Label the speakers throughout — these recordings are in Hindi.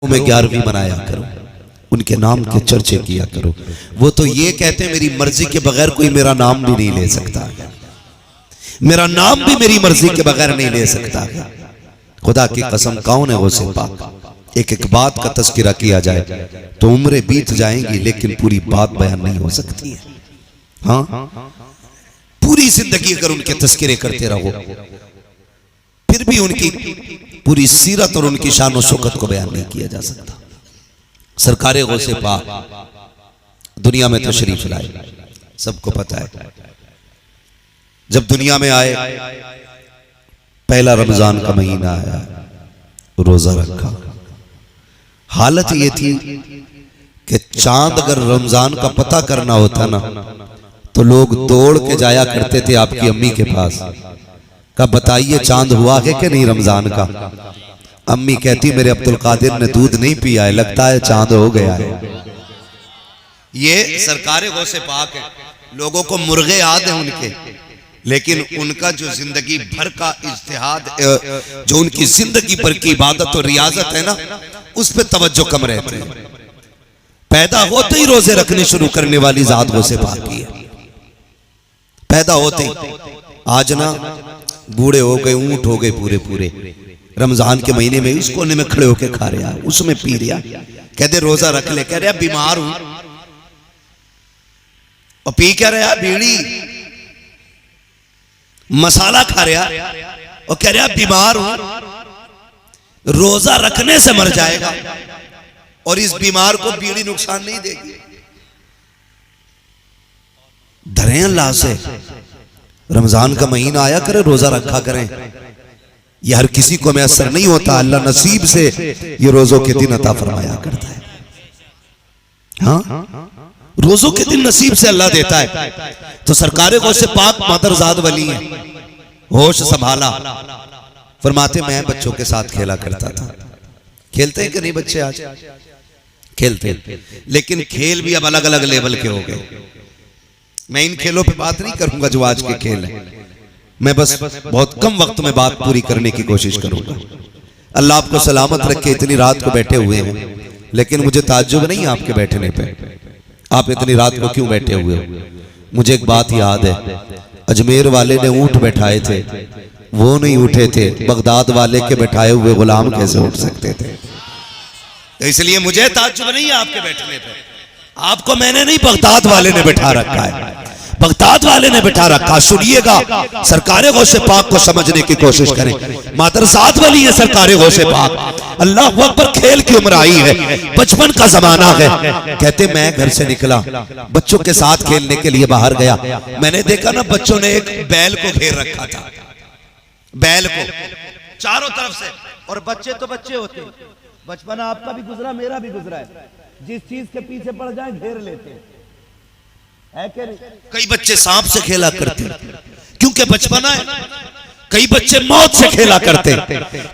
Speaker 1: में 11वीं मनाया करो, उनके नाम के चर्चे किया करो। वो तो ये कहते हैं मेरी मर्जी के बगैर कोई मेरा नाम भी नहीं ले सकता, मेरा नाम भी मेरी मर्जी के बगैर नहीं ले सकता। खुदा की कसम कौन है गौसे पाक? एक एक बात का तस्करा किया जाए तो उम्रें बीत जाएंगी लेकिन पूरी बात बयान नहीं हो सकती है। हाँ, पूरी जिंदगी अगर उनके तस्करे करते रहो फिर भी उनकी पूरी सीरत और उनकी शान और शौकत को बयान नहीं किया जा सकता। सरकारे गौसे पाक दुनिया में तशरीफ लाए, सबको पता है। जब दुनिया में आए पहला रमजान का महीना आया, रोजा रखा। हालत ये थी कि चांद अगर रमजान का पता करना होता ना तो लोग दौड़ के जाया करते थे आपकी अम्मी के पास, का बताइए चांद हुआ है कि नहीं रमजान का। अम्मी कहती मेरे अब्दुल कादिर ने दूध नहीं पिया है, लगता है चांद हो गया है। ये सरकारे गौसे पाक है। लोगों को मुर्गे याद है उनके, लेकिन उनका जो जिंदगी भर का इज्तिहाद, जो उनकी जिंदगी भर की इबादत और रियाजत है ना, उस पे तवज्जो कम रहते हैं। पैदा होते ही रोजे रखने शुरू करने वाली जात गौसे पाक की है। पैदा होते ही। आज ना बूढ़े हो गए, ऊंट हो गए पूरे पूरे, रमजान के महीने में इस कोने में खड़े होके खा रहा, उसमें पी रहा, कहते रोजा रख ले, कह रहा बीमार हूं, और पी क्या रहा बीड़ी, मसाला खा रहा और कह रहा बीमार हूं। रोजा रखने से मर जाएगा और इस बीमार को बीड़ी नुकसान नहीं देगी। डरे अल्लाह से, रमजान का महीना आया करे रोजा रखा करें। यह हर किसी को मैसर नहीं होता, अल्लाह नसीब से ये रोजों के दिन अता फरमाया करता है। हाँ, रोजों के दिन नसीब से अल्लाह देता है। तो सरकारे गौसे पाक मादरजाद वली है, होश संभाला। फरमाते मैं बच्चों के साथ खेला करता था। खेलते हैं कि नहीं बच्चे? आज खेलते, लेकिन खेल भी अब अलग अलग लेवल के हो गए। मैं इन खेलों पे बात नहीं करूंगा जो आज के खेल हैं, मैं बस बहुत कम वक्त में बात पूरी करने की कोशिश करूंगा। अल्लाह आपको सलामत रखे। इतनी रात को बैठे हुए हैं, लेकिन मुझे ताज्जुब नहीं आपके बैठने पे। आप इतनी रात को क्यों बैठे हुए हो? मुझे एक बात याद है, अजमेर वाले ने ऊंट बैठाए थे, वो नहीं उठे थे, बगदाद वाले के बैठाए हुए गुलाम कैसे उठ सकते थे? तो इसलिए मुझे ताज्जुब नहीं है आपके बैठने पे। आपको मैंने नहीं, बगदाद वाले ने बैठा रखा है, बगदाद वाले ने बैठा रखा। सुनिएगा, सरकारे गौसे पाक को समझने की कोशिश करें। मादरजात वाली है सरकारे गौसे पाक। अल्लाह अकबर, खेल की उम्र आई है, बचपन का जमाना है। कहते मैं घर से निकला, बच्चों के साथ खेलने के लिए बाहर गया। मैंने देखा ना बच्चों ने एक बैल को घेर रखा था, बैल को चारों तरफ से। और बच्चे तो बच्चे होते हैं, बचपन आपका भी गुजरा, मेरा भी गुजरा है। जिस चीज के पीछे पड़ जाए घेर लेते हैं, है कि नहीं? कई बच्चे सांप से खेला करते क्योंकि बचपना है। कई बच्चे मौत से खेला करते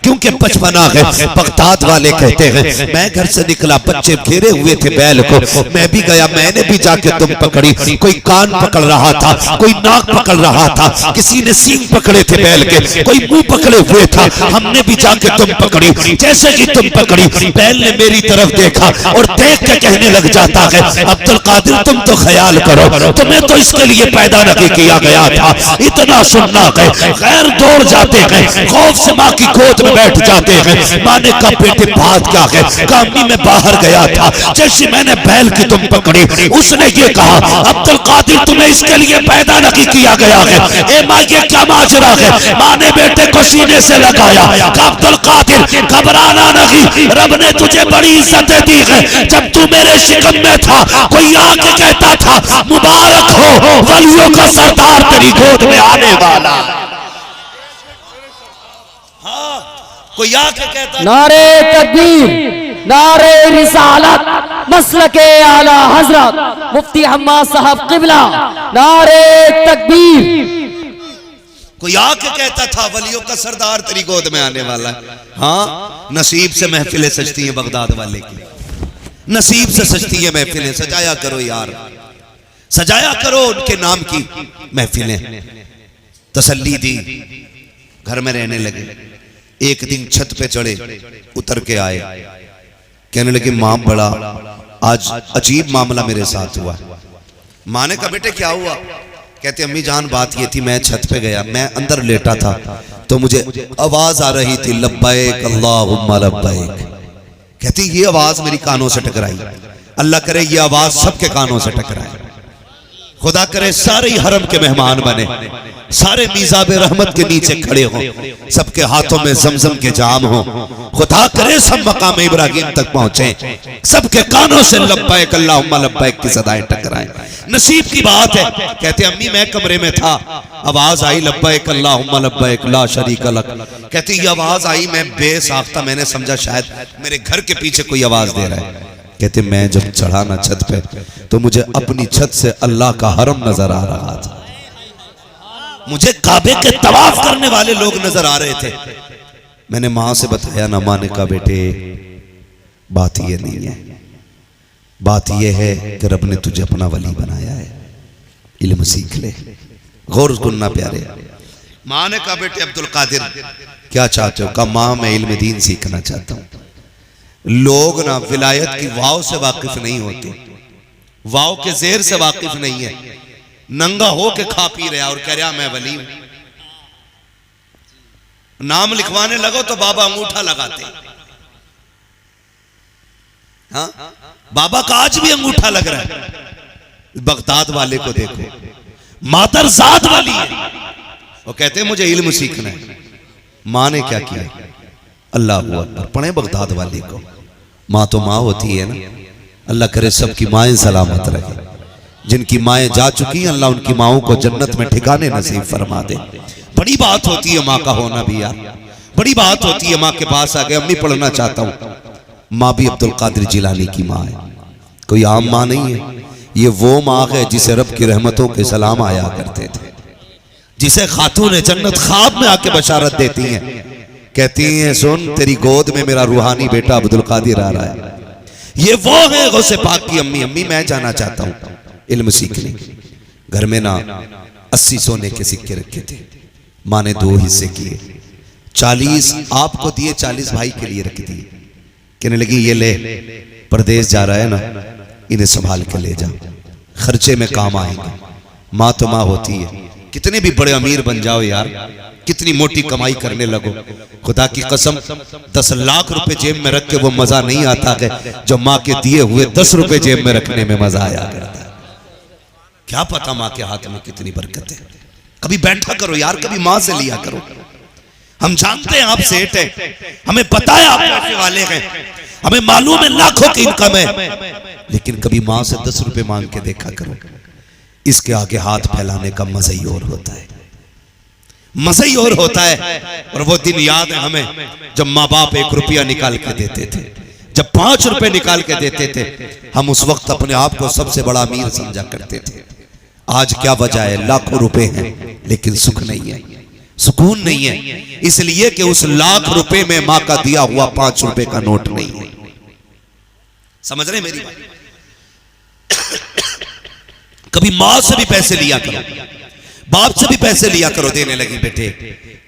Speaker 1: क्योंकि बचपना है। बगदाद वाले कहते हैं मैं घर से निकला, बच्चे घेरे हुए थे बैल को, मैं भी गया, मैंने भी जाके तुम पकड़ी। कोई कान पकड़ रहा था, कोई नाक पकड़ रहा था, किसी ने सींग पकड़े थे बैल के, कोई मुंह पकड़े हुए था, हमने भी जाके तुम पकड़ी। जैसे कि तुम पकड़ी, बैल ने मेरी तरफ देखा और देख के कहने लग जाता है अब्दुल कादिर तुम तो ख्याल करो, तुम्हें तो इसके लिए पैदा नहीं किया गया था। इतना सुनना है, गैर दौड़ जाते हैं, खौफ से माँ की गोद में बैठ जाते हैं। माँ ने कहा बेटे बात क्या है? कामी में बाहर गया था, जैसे मैंने बैल की तुम पकड़ी, उसने ये कहा अब्दुल कादिर तुम्हें इसके लिए पैदा नहीं किया गया है। ए माँ ये क्या माजरा है? माँ ने बेटे को सीने से लगाया, कहा अब्दुल कादिर घबराना नहीं, रब ने तुझे बड़ी इज्जत दी है। जब तू मेरे शिकम में था कोई आके कहता था मुबारक हो वलियों का सरदार तेरी गोद में आने वाला। कोई आके कहता
Speaker 2: नारे तकबीर, नारे रिसालत, मसलके आला हजरत मुफ्ती हम्माद साहब किबला, नारे तकबीर।
Speaker 1: कोई आके कहता था वलियों का सरदार तेरी गोद में आने वाला है। हाँ, नसीब से महफिलें सजती हैं बगदाद वाले की, नसीब से सजती है महफिलें। सजाया करो यार, सजाया करो उनके नाम की महफिलें। तसल्ली दी, घर में रहने लगे। एक दिन छत पे चढ़े, उतर के आए, कहने लगी माँ बड़ा आज अजीब मामला मेरे साथ हुआ। माँ ने कहा बेटे क्या हुआ? कहते अम्मी जान बात ये थी, मैं छत पे गया, मैं अंदर लेटा था तो मुझे आवाज आ रही थी लब्बैक अल्लाहुम्मा लब्बैक। कहती ये आवाज मेरी कानों से टकराई। अल्लाह करे ये आवाज सबके कानों से टकराए, खुदा करे सारे ही हरम के मेहमान बने, सारे मीज़ाबे रहमत के नीचे खड़े हों, सबके हाथों में जमजम के जाम हो, खुदा करे सब मकाम इब्राहिम तक पहुंचे, सबके कानों से लब्बैक अल्लाहुम्मा लब्बैक की सदाएं टकराएं। नसीब की बात है। कहते अम्मी मैं कमरे में था, आवाज आई लब्बैक अल्लाहुम्मा लब्बैक ला शरीका लक। कहती ये आवाज आई, मैं बेसाख्ता मैंने समझा शायद मेरे घर के पीछे कोई आवाज दे रहा है। कहते मैं जब चढ़ा ना छत पे तो मुझे अपनी छत से अल्लाह का हरम नजर आ रहा था, मुझे काबे के तवाफ करने वाले लोग नजर आ रहे थे। मैंने माँ से बताया ना, माँ ने कहा बेटे बात ये नहीं है, बात ये है कि रब ने तुझे अपना वली बनाया है, इल्म सीख ले, गौर करना प्यारे। माँ ने कहा बेटे अब्दुल कादिर क्या चाहते हो? कहा माँ मैं इल्म दीन सीखना चाहता हूँ। लोग ना विलायत की वाव से वाकिफ नहीं होते, वाव के जेर से वाकिफ नहीं है, नंगा हो के खा पी रहा और कह रहा मैं वली हूं। नाम लिखवाने लगो तो बाबा अंगूठा लगाते। हाँ बाबा का आज भी अंगूठा लग रहा है। बगदाद वाले को देखो, मातर जात वाली है, वो कहते हैं मुझे इल्म सीखना है। माँ ने क्या किया? अल्लाह अकबर पढ़े बगदाद वाली को। माँ तो माँ होती है ना, अल्लाह करे सबकी माएं सलामत रहे, जिनकी माएं जा चुकी हैं अल्लाह उनकी माओं को जन्नत में ठिकाने नसीब फरमा दे। बड़ी बात होती है माँ का होना भी यार, बड़ी बात होती है। माँ के पास आ गए अम्मी पढ़ना चाहता हूँ। माँ भी अब्दुल कादिर जिलानी की माँ है, कोई आम माँ नहीं है। ये वो माँ है जिसे रब की रहमतों के सलाम आया करते थे, जिसे खातून जन्नत ख्वाब में आके बशारत देती हैं, कहती हैं सुन तेरी गोद में मेरा रूहानी बेटा अब्दुल कादिर आ रहा है। ये वो है गौसे पाक की अम्मी। अम्मी मैं जाना चाहता हूँ इल्म सीखने। घर में ना 80 सोने के सिक्के रखे थे, माँ ने 2 हिस्से किए, 40 आपको दिए, 40 भाई के लिए रख दिए। कहने लगी ये ले, परदेश जा रहा है ना, इन्हें संभाल के ले जा, खर्चे में काम आएंगे। माँ तो माँ होती है, कितने भी बड़े अमीर बन जाओ यार, कितनी मोटी कमाई करने लगो, खुदा की कसम 10 लाख रुपए जेब में रख के वो मजा नहीं आता है जो माँ के दिए हुए 10 रुपए जेब में रखने में मजा आया करता है। क्या पता माँ के हाथ में कितनी बरकत है। कभी बैठा करो यार, कभी माँ से लिया करो। हम जानते हैं आप सेठ हैं, हमें पता है आप पैसे वाले हैं, हमें मालूम है लाखों की इनकम है, लेकिन कभी माँ से 10 रुपए मांग के देखा करो। इसके आगे हाथ फैलाने का मजा ही और होता है, मजा ही और होता है। और वो दिन याद है हमें जब माँ बाप 1 रुपया निकाल के देते थे, जब 5 रुपए निकाल के देते थे, हम उस वक्त अपने आप को सबसे बड़ा अमीर समझा करते थे। आज क्या वजह है? लाखों रुपए हैं लेकिन सुख नहीं है, सुकून नहीं है, इसलिए कि उस लाख रुपए में माँ का दिया हुआ 5 रुपए का नोट नहीं है। समझ रहे मेरी बात? कभी माँ से भी पैसे लिया करो, बाप से भी पैसे लिया करो, देने लगी बेटे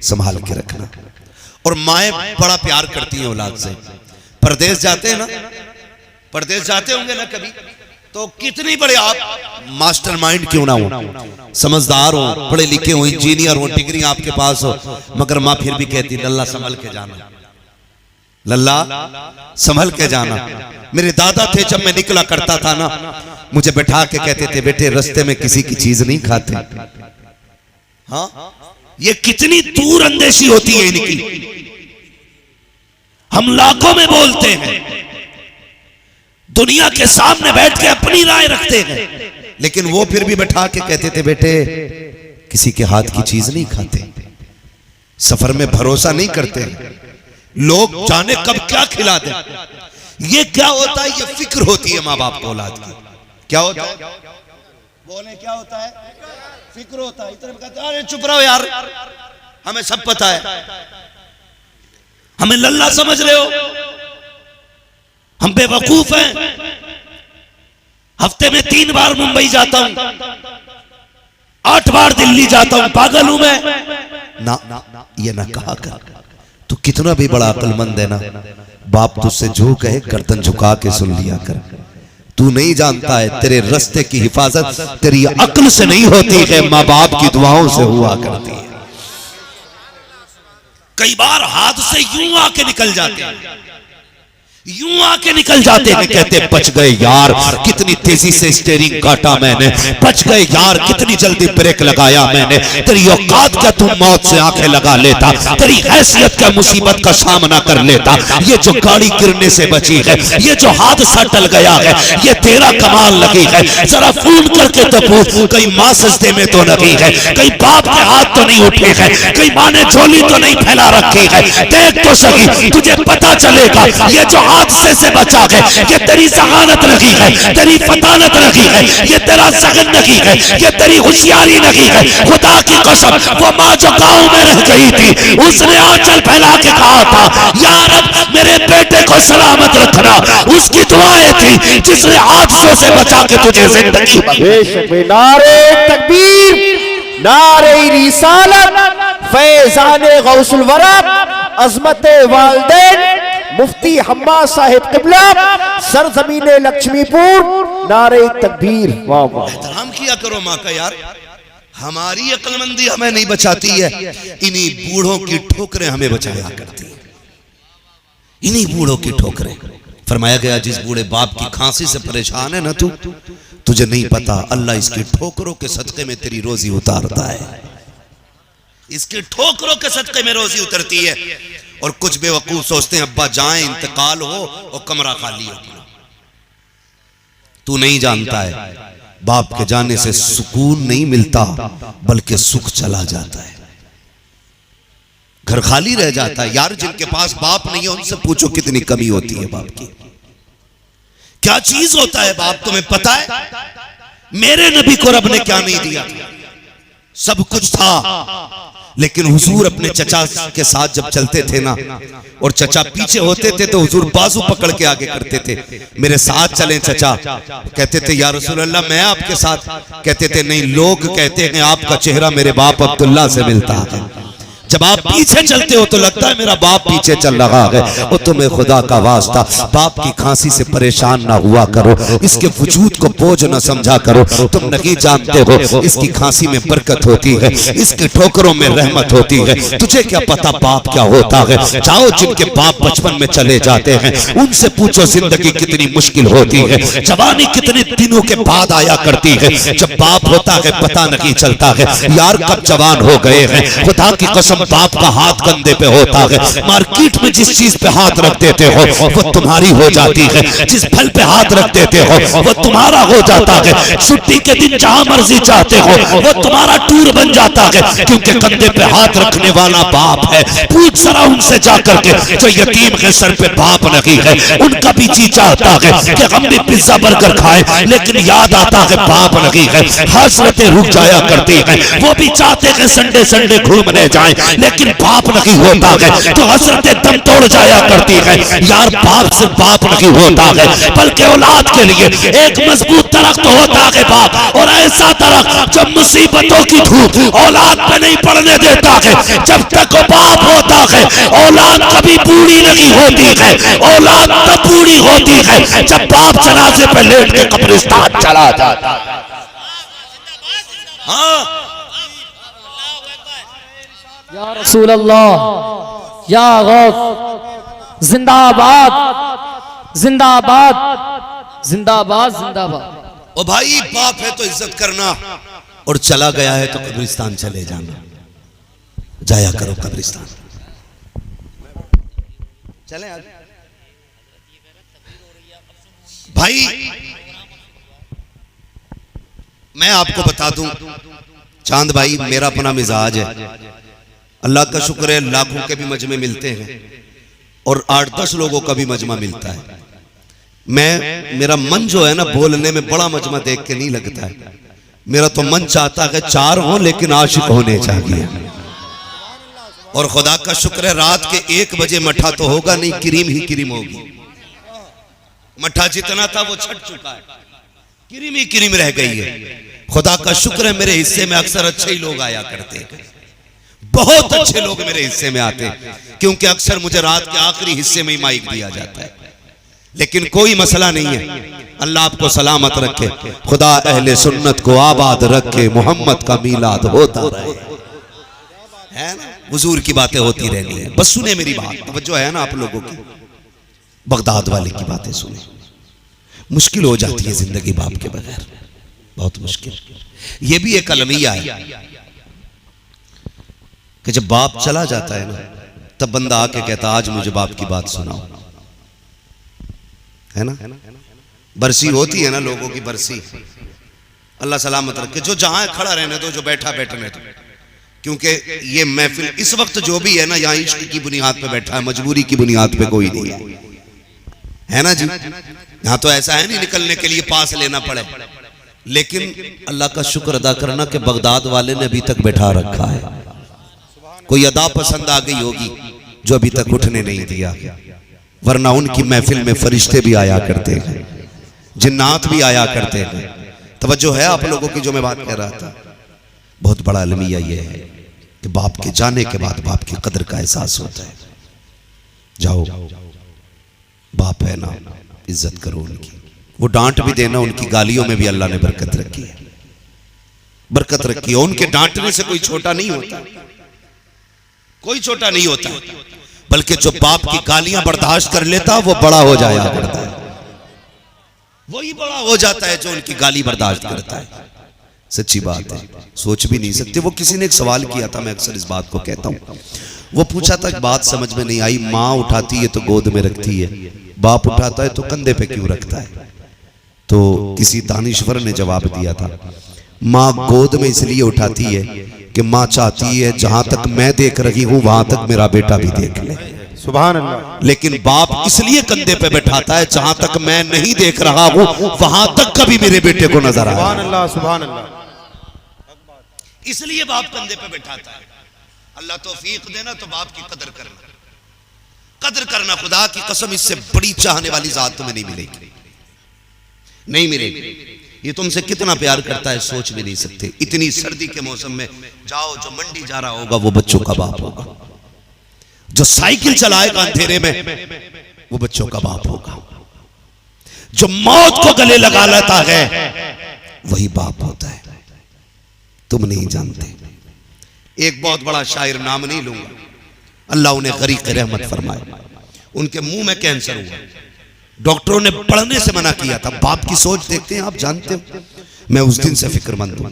Speaker 1: संभाल के रखना। और माएं बड़ा प्यार करती हैं औलाद से। परदेश जाते हैं ना, परदेश जाते होंगे ना कभी, तो कितनी बड़े आप मास्टरमाइंड क्यों ना हो, समझदार हो, पढ़े लिखे हो, इंजीनियर हो, डिग्री आपके पास हो, मगर माँ फिर भी कहती लल्ला संभल के जाना, लल्ला संभल के जाना। मेरे दादा थे, जब मैं निकला करता था ना, मुझे बैठा के कहते थे बेटे रास्ते में किसी की चीज नहीं खाते। हाँ ये कितनी दूर अंदेशी होती है इनकी। हम लाखों में बोलते हैं, दुनिया के सामने बैठ के अपनी राय रखते हैं, लेकिन वो फिर भी बैठा के कहते थे बेटे किसी के हाथ की चीज नहीं खाते, सफर में भरोसा नहीं करते, लोग जाने कब क्या खिला दे। ये क्या होता है? ये फिक्र होती है माँ बाप को औलाद की। क्या होता है? बोले क्या होता है? फिक्र होता है। इतने कहते अरे चुप रहो यार, हमें सब पता है, हमें लल्ला समझ रहे हो, हम बेवकूफ हैं। हफ्ते में 3 बार मुंबई जाता हूं, 8 बार दिल्ली जाता हूं, पागल हूं मैं? ना ये ना कहा कर। तू कितना भी बड़ा अक्लमंद है ना, बाप तुझसे जो कहे गर्दन झुका के सुन लिया कर। तू नहीं जानता है तेरे रास्ते की हिफाजत तेरी अक्ल से नहीं होती है, माँ बाप की दुआओं से हुआ करती है। कई बार हाथ से यूं आके निकल जाते हैं, यूं आके निकल जाते हैं, कहते बच गए यार, कितनी तेजी से स्टीयरिंग काटा मैंने, बच गए यार, कितनी जल्दी ब्रेक लगाया मैंने। तेरी औकात क्या तुम मौत से आंखें लगा लेता, तेरी हैसियत क्या मुसीबत का सामना कर लेता। ये जो गाड़ी गिरने से बची है, ये जो हादसा टल गया है, ये तेरा कमाल लगी है। जरा फोन करके तो पूछ, कहीं माँ सजदे में तो नहीं है, कहीं बाप के हाथ तो नहीं उठे हैं, कहीं माँ ने झोली तो नहीं फैला रखी है। देख तो सही, तुझे पता चलेगा ये जो हादसे से बचा है, ये तेरी जहानत नहीं है, तेरी फतानत नहीं है, ये तेरा जहन नहीं है, ये तेरी होशियारी नहीं है। खुदा की कसम, वो माँ जो गांव में रह गई थी, उसने आंचल फैला के कहा था, या रब मेरे बेटे को सलामत रखना। उसकी दुआएं थी जिसने हादसों से बचा के तुझे जिंदगी दी।
Speaker 3: नारे तकबीर, नारे रिसालत, फैजाने गौसुल वरा, अजमत वालिदैन मुफ्ती हम्मा साहिब किबला, सरजमीने लक्ष्मीपुर, नारे तकबीर। वाह वाह,
Speaker 1: एहतराम किया करो माँ का यार। हमारी अक्लमंदी हमें नहीं बचाती है, इन्हीं बूढ़ों की ठोकरें हमें बचाया करती है, इन्हीं बूढ़ों की ठोकरें। फरमाया गया जिस बूढ़े बाप की खांसी से परेशान है ना तू, तुझे नहीं पता अल्लाह इसकी ठोकरों के सदके में तेरी रोजी उतारता है, इसके ठोकरों के सदके में रोजी उतरती है। और कुछ बेवकूफ सोचते हैं अब्बा जाएं इंतकाल हो और कमरा खाली हो। तू नहीं जानता है बाप के जाने से सुकून नहीं मिलता, बल्कि सुख चला जाता है, घर खाली रह जाता है। यार जिनके पास बाप नहीं है उनसे पूछो कितनी कमी होती है बाप की, क्या चीज होता है बाप, तुम्हें पता है? मेरे नबी को रब ने क्या नहीं दिया? सब कुछ था, लेकिन हुजूर अपने चचा के साथ जब चलते थे ना, और चचा पीछे होते थे तो हुजूर बाजू पकड़ के आगे करते थे, मेरे साथ चलें चचा। कहते थे या रसूल अल्लाह मैं आपके साथ, कहते थे नहीं, लोग कहते हैं आपका चेहरा मेरे बाप अब्दुल्ला से मिलता है। जब आप पीछे चलते हो तो लगता है मेरा बाप पीछे चल रहा है। और तुम्हें खुदा का वास्ता बाप की खांसी से परेशान ना हुआ करो, इसके वजूद को बोझ न समझा करो। तुम नहीं जानते हो इसकी खांसी में बरकत होती है, इसके ठोकरों में रहमत होती है। तुझे क्या पता बाप क्या होता है? जाओ जिनके बाप बचपन में चले जाते हैं उनसे पूछो जिंदगी कितनी मुश्किल होती है, जवानी कितने दिनों के बाद आया करती है। जब बाप होता है पता नहीं चलता है यार कब जवान हो गए हैं। खुदा की कसम बाप का हाथ कंधे पे होता है, मार्केट में जिस चीज पे हाथ रख देते हो वो तुम्हारी हो जाती है, जिस फल पे हाथ रख देते हो वो तुम्हारा हो जाता है। छुट्टी के दिन जहां मर्जी चाहते हो वो तुम्हारा टूर बन जाता है, क्योंकि कंधे पे हाथ रखने वाला बाप है। पूछ जरा उनसे जाकर के जो यतीम के सर पे बाप नहीं है, उनका भी जी चाहता है कि हम भी पिज्जा बर्गर खाएं, लेकिन याद आता है बाप नहीं है। हसरतें रुक जाया करती हैं, वो भी चाहते हैं संडे संडे घूमने जाएं, लेकिन बाप नहीं होता है तो हसरतें दम तोड़ जाया करती है। यार बाप से बाप नहीं होता है, बल्कि औलाद के लिए एक मजबूत दरख्त होता है बाप, और ऐसा दरख्त जब मुसीबतों की धूप औलाद पे नहीं पड़ने देता है। जब तक वो बाप होता है औलाद कभी बूढ़ी नहीं होती है, औलाद तब बूढ़ी होती है जब बाप जनाजे पे लेट के कब्रिस्तान चला जाता है। हाँ
Speaker 2: या रसूल अल्लाह, या गौस, जिंदाबाद जिंदाबाद जिंदाबाद जिंदाबाद।
Speaker 1: ओ भाई बाप है तो इज्जत करना, और चला गया है तो कब्रिस्तान चले जाना। जाया करो कब्रिस्तान, चले भाई। मैं आपको बता दूं चांद भाई, मेरा अपना मिजाज है, अल्लाह का शुक्र है लाखों के भी मजमे मिलते हैं और 8-10 लोगों का भी मजमा मिलता है। मेरा मन जो है ना बोलने में बड़ा मजमा देख के नहीं लगता है, मेरा तो मन चाहता है 4 हो लेकिन आशिक होने चाहिए। और खुदा का शुक्र है रात के 1 बजे मठा तो होगा नहीं, क्रीम ही क्रीम होगी। मठा जितना था वो छट चुका है, क्रीम ही क्रीम रह गई है। खुदा का शुक्र है मेरे हिस्से में अक्सर अच्छे ही लोग आया करते हैं, बहुत अच्छे लोग मेरे हिस्से में आते हैं, क्योंकि अक्सर मुझे रात के आखिरी हिस्से में ही माइक दिया जाता है। लेकिन कोई मसला नहीं है, अल्लाह आपको सलामत रखे, खुदा अहले सुन्नत को आबाद रखे, मोहम्मद का मीलाद होता रहे, है ना, हुजूर की बातें होती रहनी है। बस सुने मेरी बात, तवज्जो है ना आप लोगों की। बगदाद वाले की बातें सुने, मुश्किल हो जाती है जिंदगी बाप के बगैर, बहुत मुश्किल। ये भी एक अलमिया है कि जब बाप चला जाता है ना, तब बंदा आके कहता आज मुझे बाप की बात सुनाओ, है ना। बरसी होती है ना लोगों की, बरसी, अल्लाह सलामत रखे। जो जहां खड़ा रहने दो, जो बैठा बैठने दो, क्योंकि ये महफिल इस वक्त जो भी है ना, यहाँ इश्क की बुनियाद पे बैठा है, मजबूरी की बुनियाद पे कोई नहीं है ना जी। यहाँ तो ऐसा है नहीं निकलने के लिए पास लेना पड़े, लेकिन अल्लाह का शुक्र अदा करना कि बगदाद वाले ने अभी तक बैठा रखा है। कोई अदा पसंद आ गई होगी जो अभी तक उठने नहीं दिया, वरना उनकी महफिल में फरिश्ते भी आया करते हैं, जिन्नात भी आया करते हैं। तवज्जो है आप लोगों की जो मैं बात कह रहा था। बहुत बड़ा अलमिया ये है कि बाप के जाने के बाद बाप की कदर का एहसास होता है। जाओ, बाप है ना, इज्जत करो उनकी। वो डांट भी देना, उनकी गालियों में भी अल्लाह ने बरकत रखी है, बरकत रखी है। उनके डांटने से कोई छोटा नहीं होता, कोई छोटा नहीं होता, बल्कि जो बाप की गालियां बर्दाश्त कर लेता वो बड़ा हो जाया करता है, वही बड़ा हो जाता है जो उनकी गाली बर्दाश्त करता है। सच्ची बात है, सोच भी नहीं सकते। वो किसी ने एक सवाल किया था, मैं अक्सर इस बात को कहता हूं। वो पूछा था, बात समझ में नहीं आई, माँ उठाती है तो गोद में रखती है, बाप उठाता है तो कंधे पे क्यों रखता है? तो किसी दानिश्वर ने जवाब दिया था, माँ गोद में इसलिए उठाती है कि माँ चाहती है जहां तक मैं देख रही हूं वहां तक मेरा बेटा भी देख ले।
Speaker 3: सुभान अल्लाह।
Speaker 1: लेकिन बाप इसलिए कंधे पे बैठाता है जहां तक मैं नहीं देख रहा हूं वहां तक कभी मेरे बेटे को नजर आए।
Speaker 3: सुभान अल्लाह, सुभान अल्लाह।
Speaker 1: इसलिए बाप कंधे पे बैठाता है। अल्लाह तौफीक देना तो बाप की कदर करना, कदर करना। खुदा की कसम, इससे बड़ी चाहने वाली जात तुम्हें नहीं मिलेगी, नहीं मिलेगी। ये तुमसे कितना प्यार करता है सोच भी नहीं सकते। इतनी सर्दी के मौसम में जाओ, जो मंडी जा रहा होगा वो बच्चों का बाप होगा, जो साइकिल चलाएगा अंधेरे में वो बच्चों का बाप होगा, जो मौत को गले लगा लेता है वही बाप होता है। तुम नहीं जानते। एक बहुत बड़ा शायर, नाम नहीं लूंगा, अल्लाह उन्हें गरीक रहमत फरमाए, उनके मुंह में कैंसर हुआ, डॉक्टरों ने पढ़ने से मना किया था। बाप की सोच देखते हैं आप, जानते हो मैं उस दिन से फिक्रमंद हूं।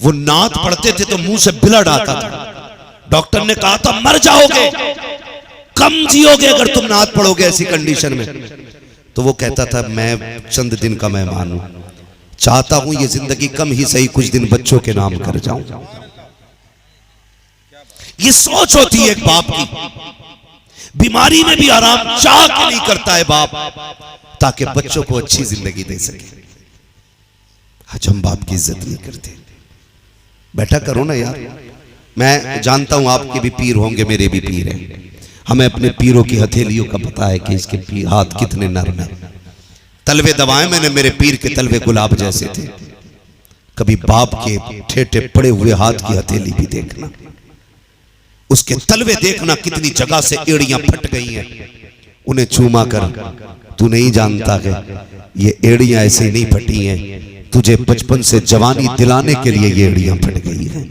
Speaker 1: वो नात पढ़ते थे तो मुंह से ब्लड आता था। डॉक्टर ने कहा था मर जाओगे, कम जियोगे अगर तुम नात पढ़ोगे ऐसी कंडीशन में। तो वो कहता था मैं चंद दिन का मेहमान हूं, चाहता हूं ये जिंदगी कम ही सही कुछ दिन बच्चों के नाम कर जाऊं। ये सोच होती है एक बाप की। बीमारी में भी आराम चाह के नहीं करता है बाप, ताकि बच्चों को अच्छी जिंदगी दे सके। आज हम बाप की इज्जत नहीं करते। बैठा करो ना यार। मैं जानता हूं आपके भी पीर होंगे, मेरे भी पीर हैं। हमें अपने पीरों की हथेलियों का पता है कि इसके हाथ कितने नरम हैं। तलवे दबाए मैंने, मेरे पीर के तलवे गुलाब जैसे थे। कभी बाप के ठेठे पड़े हुए हाथ की हथेली भी देखना, उसके तलवे देखना कितनी जगह से एड़ियां फट गई हैं, उन्हें चूमा कर। तू नहीं जानता है ये एड़ियां ऐसे ही नहीं फटी हैं, तुझे बचपन से जवानी दिलाने के लिए ये एड़ियां फट गई हैं।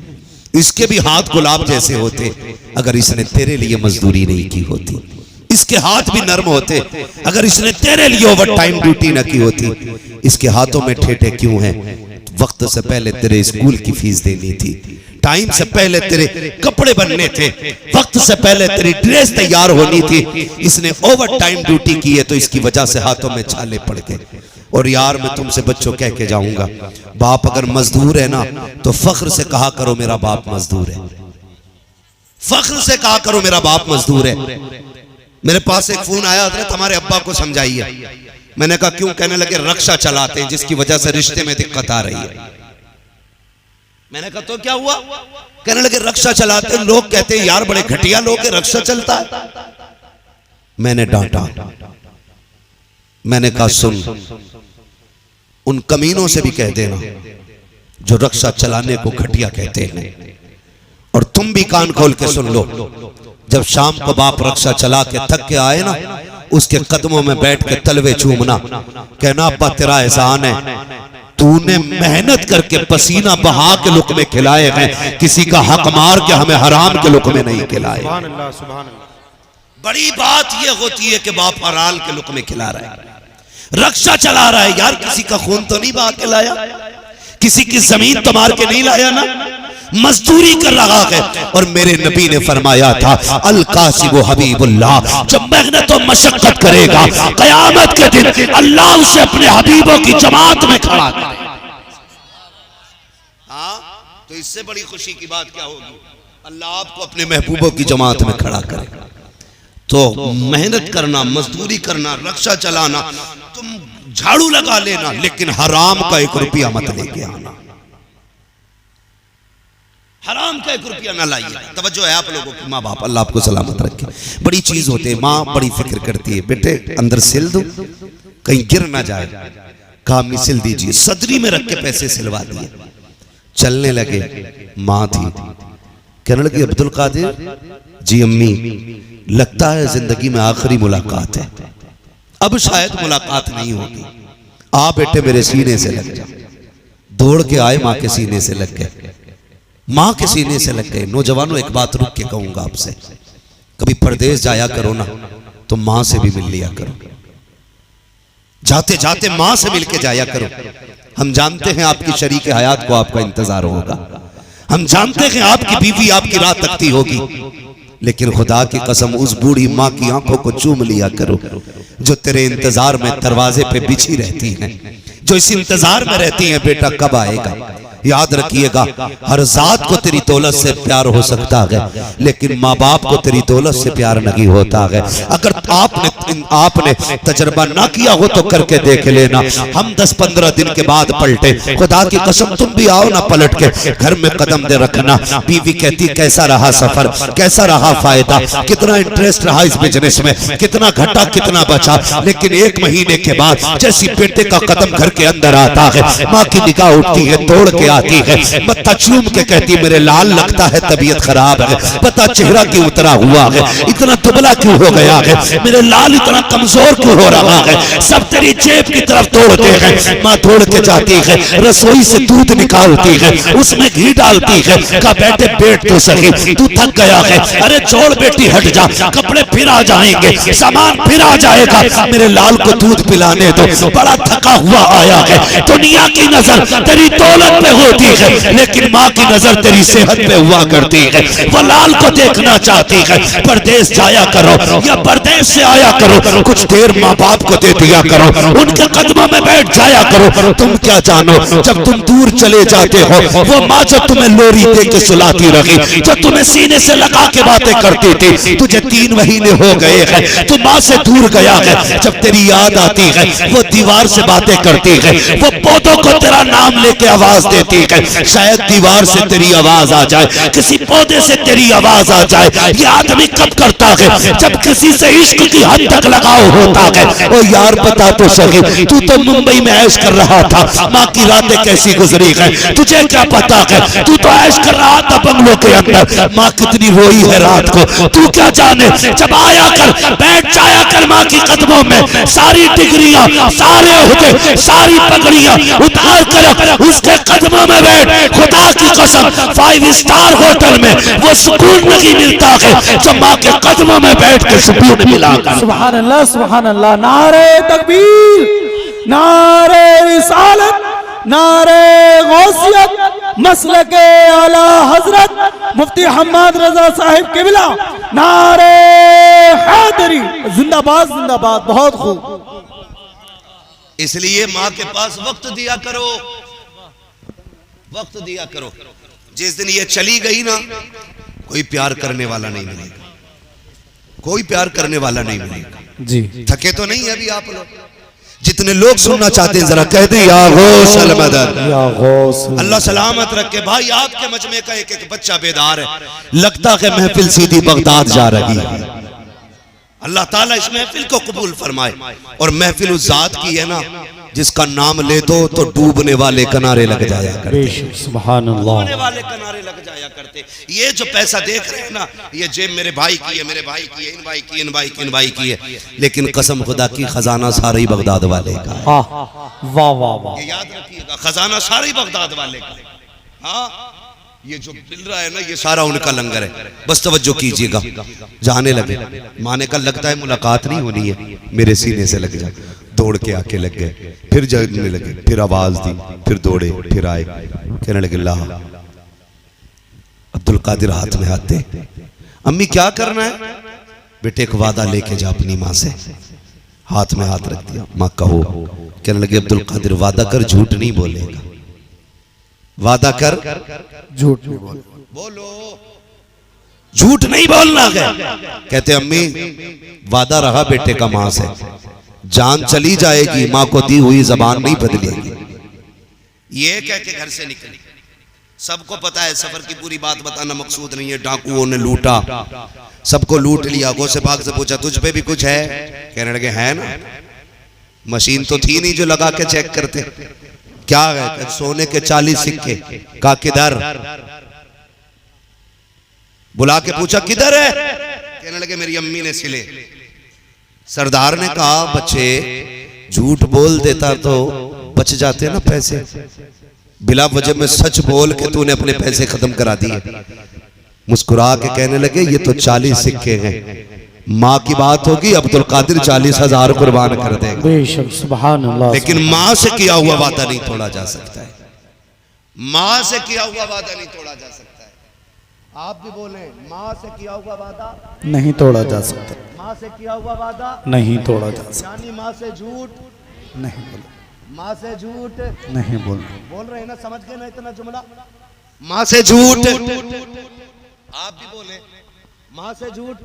Speaker 1: इसके भी हाथ गुलाब जैसे होते अगर इसने तेरे लिए मजदूरी नहीं की होती। इसके हाथ भी नर्म होते अगर इसने तेरे लिए ओवर टाइम ड्यूटी न की होती। इसके हाथों में ठेठे क्यों हैं? वक्त से पहले तेरे स्कूल की फीस देनी थी, टाइम से पहले तेरे कपड़े बनने थे, वक्त से पहले तेरी ड्रेस तैयार होनी थी। इसने ओवर टाइम ड्यूटी की है तो इसकी वजह से हाथों में छाले पड़ गए। और यार मैं तुमसे बच्चों कह के जाऊंगा, बाप अगर मजदूर है ना तो फख्र से कहा करो मेरा बाप मजदूर है। फख्र से कहा करो मेरा बाप मजदूर है। मेरे पास एक फोन आया, हजरत हमारे अब्बा को समझाइए। मैंने कहा क्यों? कहने लगे रक्षा चलाते हैं जिसकी वजह से रिश्ते में दिक्कत आ रही है। मैंने कहा तो क्या हुआ? कहने लगे रक्षा चलाते हैं, लोग कहते हैं यार बड़े घटिया लोग हैं, रक्षा चलता है। मैंने डांटा, मैंने कहा सुन, उन कमीनों से भी कह देना जो रक्षा चलाने को घटिया कहते हैं, और तुम भी कान खोल के सुन लो। जब शाम को बाप रक्षा चला के थक के आए ना, उसके कदमों में बैठ के तलवे चूमना, कहना अब्बा तेरा एहसान है, तूने मेहनत करके पसीना बहा के लुकमे खिलाए हैं, किसी का हक मार के हमें हराम के लुकमे नहीं खिलाए।
Speaker 3: सुभान अल्लाह, सुभान अल्लाह।
Speaker 1: बड़ी बात यह होती है कि बाप हलाल के लुकमे खिला रहा है, रक्षा चला रहा है। यार किसी का खून तो नहीं बहा के लाया, किसी की जमीन तो मार के नहीं लाया ना, मजदूरी कर रहा है। और मेरे नबी ने फरमाया था अल कासिबु हबीबुल्लाह, जब मेहनत और मशक्कत करेगा कयामत के दिन अल्लाह उसे अपने हबीबों की जमात में खड़ा करेगा। हाँ, तो इससे बड़ी खुशी की बात क्या होगी? अल्लाह आपको अपने महबूबों की जमात में खड़ा करेगा। तो मेहनत करना, मजदूरी करना, रक्षा चलाना, तुम झाड़ू लगा लेना, लेकिन हराम का 1 रुपया मत लेके आना, हराम का 1 रुपया ना लाइए। तवज्जो है आप लोगों की। माँ बाप अल्लाह आपको सलामत रखे, बड़ी चीज होते हैं। माँ बड़ी फिक्र करती है, बेटे अंदर सिल दो कहीं गिर ना जाए, काम में सिल दीजिए। सदरी में रख के पैसे सिलवा दिए। चलने लगे, माँ थी, कहने लगी अब्दुल कादिर जी अम्मी, लगता है जिंदगी में आखिरी मुलाकात है, अब शायद मुलाकात नहीं होगी, आ बेटे मेरे सीने से लग जा। दौड़ के आए, माँ के सीने से लग गए, माँ के सीने से लग गए। नौजवानों एक बात रुक के कहूंगा आपसे, कभी परदेश जाया करो ना तो माँ से भी मिल लिया करो, जाते जाते माँ से मिल के जाया करो। हम जानते हैं आपकी शरीके हयात को आपका इंतजार होगा, हम जानते हैं आपकी बीवी आपकी राह तकती होगी, लेकिन खुदा की कसम उस बूढ़ी माँ की आंखों को चूम लिया करो जो तेरे इंतजार में दरवाजे पे बिछी रहती हैं, जो इस इंतजार में रहती हैं बेटा कब आएगा। याद रखिएगा, हर जात को तेरी दौलत से प्यार हो सकता है, लेकिन माँ बाप को तेरी दौलत से प्यार नहीं होता है। अगर आपने तजर्बा ना किया हो तो करके देख लेना। हम 10-15 दिन के बाद पलटे, खुदा की कसम तुम भी आओ ना पलट के, घर में कदम दे रखना। बीवी कहती कैसा रहा सफर, कैसा रहा फायदा, कितना इंटरेस्ट रहा इस बिजनेस में, कितना घटा कितना बचा। लेकिन 1 महीने के बाद जैसी बेटे का कदम घर के अंदर आता है, माँ की निगाह उठती है, दौड़ के आती है, मत्था चूम के कहती मेरे लाल लगता है तबीयत खराब है, पता चेहरा क्यों उतरा हुआ है, इतना दुबला क्यों हो गया है, मेरे लाल इतना कमजोर क्यों हो रहा है, सब तेरी जेब की तरफ दौड़ते हैं। माँ दौड़ के जाती है, रसोई से दूध निकालती है, उसमें घी डालती है, कहा बेटे बैठ तो सही, तू थक गया है, अरे छोड़ बेटी हट जा, कपड़े फिर आ जाएंगे, सामान फिर आ जाएगा, मेरे लाल को दूध पिलाने दो, बड़ा थका हुआ आया है। दुनिया की नजर तेरी दौलत पे होती है, लेकिन माँ की नजर तेरी सेहत पे हुआ करती है। वो लाल को देखना चाहती है। परदेश जाया करो या परदेश से आया करो, कुछ देर माँ बाप को दे दिया करो, उनके कदमों में बैठ जाया करो। तुम क्या जानो, जब तुम दूर चले जाते हो, वो माँ जो तुम्हें लोरी दे के सुलाती रही, जो तुम्हें सीने से लगा के बातें करती थी, तुझे 3 महीने हो गए हैं, तू माँ से दूर गया है। जब तेरी याद आती है, वो दीवार से बातें करती है, वो पौधों को तेरा नाम लेके आवाज देती है। शायद दीवार से तेरी आवाज आ जाए, किसी पौधे से तेरी आवाज आ जाए। ये आदमी कब करता है, जब किसी से इश्क की हद तक लगाव होता है। ओ यार बता तो सही, तू तो मुंबई में ऐश कर रहा था, माँ की रातें कैसी गुजरी है तुझे क्या पता है। तू तो ऐश कर रहा था बंगलों के अंदर, माँ कितनी रोई है रात को तू क्या जाने। जब आया कर बैठ जाया कर माँ की कदमों में, सारी डिग्रियां, सारे ओहदे, सारी पगड़ियां उतार कर उसके कदमों में बैठ। खुदा की कसम 5 स्टार होटल में वो सुकून नहीं मिलता है जो माँ के कदमों में बैठ के सुकून मिला।
Speaker 2: सुभान अल्लाह, सुभान अल्लाह। नारे तकबीर, नारे रिसालत, नारे गौसियत, मसलके आला हजरत मुफ्ती हम्माद रजा साहिब किबला, नारे हैदरी, जिंदाबाद जिंदाबाद। बहुत खूब।
Speaker 1: इसलिए माँ के पास वक्त दिया करो, वक्त दिया करो। जिस दिन ये चली गई ना, कोई प्यार करने वाला नहीं मिलेगा, कोई प्यार करने वाला नहीं मिलेगा
Speaker 2: जी।
Speaker 1: थके तो नहीं है अभी आप लोग? जितने लोग सुनना चाहते हैं जरा कह दें या गौसल मदद,
Speaker 2: या गौसल।
Speaker 1: अल्लाह सलामत रखे। भाई आपके मजमे का एक एक बच्चा बेदार है, लगता है महफिल सीधी बगदाद जा रही है। अल्लाह ताला इस महफिल को कबूल फरमाए। और महफिल उस जात की है ना जिसका नाम ले दो तो डूबने वाले किनारे लग जाया करते।
Speaker 2: बेशक सुभान अल्लाह।
Speaker 1: डूबने वाले किनारे लग जाया करते। ये जो पैसा देख रहे हैं ना, ये जेब मेरे भाई की है, मेरे भाई की है, इन भाई की, इन भाई की, इन भाई की है, लेकिन कसम खुदा की खजाना सारा ही बगदाद वाले का है।
Speaker 2: वाह वाह वाह।
Speaker 1: ये याद रखिएगा, खजाना सारा ही बगदाद वाले का है। हाँ, ये जो मिल रहा है ना, ये सारा उनका लंगर है। बस तवज्जो कीजिएगा, जाने लगे। माने का लगता है मुलाकात नहीं होनी है, मेरे सीने से लग जा। दौड़ के आके लग गए, फिर जगने लगे, फिर आवाज दी, फिर दौड़े, फिर आए, कहने लगे ला। अब्दुल कादिर हाथ में हाथ दे, अम्मी क्या करना है? बेटे एक वादा लेके जा अपनी माँ से। हाथ में हाथ रख दिया, माँ कहो। कहने लगे अब्दुल कादिर वादा कर, झूठ नहीं बोलेगा। वादा कर,
Speaker 2: झूठ नहीं बोल।
Speaker 1: बोलो, झूठ नहीं बोलना है। कहते अम्मी वादा रहा बेटे का मां से, जान चली जाएगी, मां को दी हुई जबान नहीं बदलेगी। ये कह के घर से निकली। सबको पता है सफर की पूरी बात बताना मकसूद नहीं है। डाकुओं ने लूटा, सबको लूट लिया। गौ से पाक से पूछा तुझ पे भी कुछ है? कहने लगे है ना। मशीन तो थी नहीं जो लगा के चेक करते। क्या है? सोने के 40 सिक्के। का किधर? बुला के पूछा किधर है? कहने लगे मेरी अम्मी ने सिले। सरदार ने कहा बच्चे झूठ बोल देता तो बच जाते ना पैसे, बिला वजह में सच बोल के तूने अपने पैसे खत्म करा दिए। मुस्कुरा के कहने लगे ये तो 40 सिक्के हैं, माँ की बात होगी अब्दुल कादिर 40,000 कुर्बान कर देगा।
Speaker 2: बेशक सुभान अल्लाह।
Speaker 1: लेकिन माँ से किया हुआ वादा नहीं तोड़ा जा सकता है। माँ से किया हुआ वादा नहीं तोड़ा जा सकता है। आप भी बोले माँ से किया हुआ वादा
Speaker 2: नहीं तोड़ा जा सकता।
Speaker 1: माँ से किया हुआ वादा
Speaker 2: नहीं तोड़ा जा सकता।
Speaker 1: यानी माँ से झूठ
Speaker 2: नहीं बोल,
Speaker 1: माँ से झूठ
Speaker 2: नहीं बोल।
Speaker 1: बोल रहे हैं ना, समझ गए ना इतना जुमला? माँ से झूठ। आप भी बोले माँ से झूठ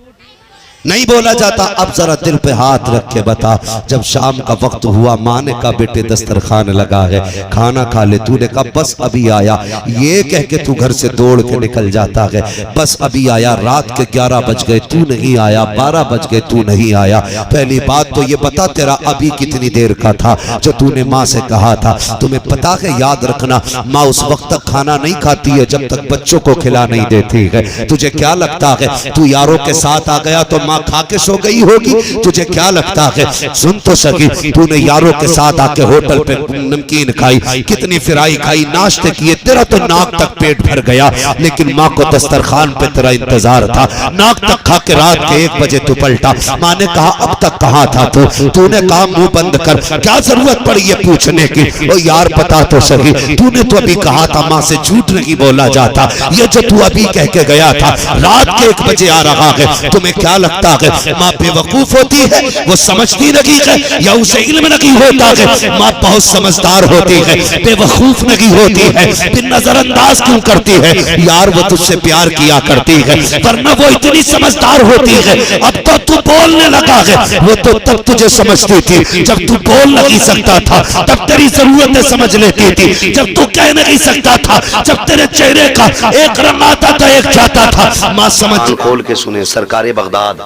Speaker 1: नहीं बोला जाता। अब जरा दिल पे हाथ रख के बता, जब शाम का वक्त हुआ माँ ने कहा बेटे दस्तरखान लगा है, खाना खा ले। तूने कहा बस अभी आया। ये कह के तू घर से दौड़ के निकल जाता है, बस अभी आया। रात के 11 बज गए तू नहीं आया, 12 बज गए तू नहीं आया। पहली बात तो ये बता तेरा अभी कितनी देर का था जो तूने माँ से कहा था? तुम्हें पता है, याद रखना, माँ उस वक्त तक खाना नहीं खाती है जब तक बच्चों को खिला नहीं देती है। तुझे क्या लगता है तू यारों के साथ आ गया तो खा के सो गई होगी? तुझे क्या लगता है? सुन तो सकी, तूने यारों के साथ आके होटल पे नमकीन खाई, कितनी फिराई खाई, नाश्ते किए, तेरा तो नाक तक पेट भर गया, लेकिन माँ को दस्तरखान पे तेरा इंतजार था। नाक तक खा के रात के 1 बजे तू पलटा। माँ ने कहा अब तक कहाँ था तू? तूने कहा मुंह बंद कर। क्या जरूरत पड़ी ये पूछने की? ओ यार पता तो सही, तूने तो अभी कहा था माँ से झूठ नहीं बोला जाता। ये जो तू अभी कह के गया था रात के 1 बजे आ रहा है, तुम्हें क्या लगता है माँ बेवकूफ होती है, वो समझती नहीं है, या उसे इल्म नहीं होता है? माँ बहुत समझदार होती है, बेवकूफ नहीं होती है, फिर नजरअंदाज क्यों करती है? यार वो तुझसे प्यार किया करती है, वरना वो इतनी समझदार होती है। अब तो तू बोलने लगा है, वो तो तब तुझे समझती थी जब तू बोल नहीं सकता था, तब तेरी जरूरतें समझ लेती थी। जब तू कह नहीं सकता था, जब तेरे चेहरे का एक रंग आता था एक जाता था। माँ समझ खोल के सुने, सरकारे बगदाद,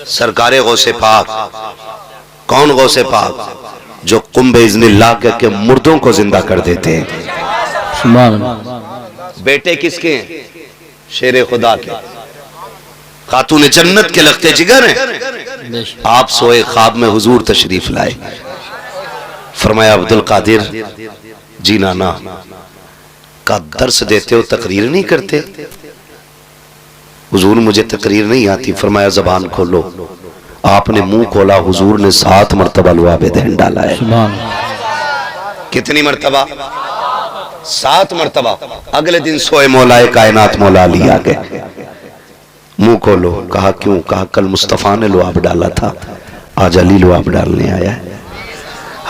Speaker 1: सरकारे गौसे पाक। कौन गौसे पाक? जो कुंभे इज़्निल्लाह के मुर्दों को जिंदा कर देते हैं। बेटे किसके हैं? शेरे खुदा के, खातून जन्नत के लगते जिगर हैं। आप सोए ख्वाब में हुजूर तशरीफ लाए, फरमाया अब्दुल कादिर जी नाना का दर्स देते हो, तकरीर नहीं करते? हुजूर मुझे तकरीर नहीं आती। फरमाया जबान खोलो। आपने मुंह खोला, हुजूर ने 7 मरतबा लुआबे दहन डाला है। कितनी मरतबा? 7 मरतबा। अगले दिन सोए मौलाए कायनात मौला अली आ गए। मुंह खोलो। कहा क्यों? कहा कल मुस्तफा ने लुआब डाला था, आज अली लुआब डालने आया है।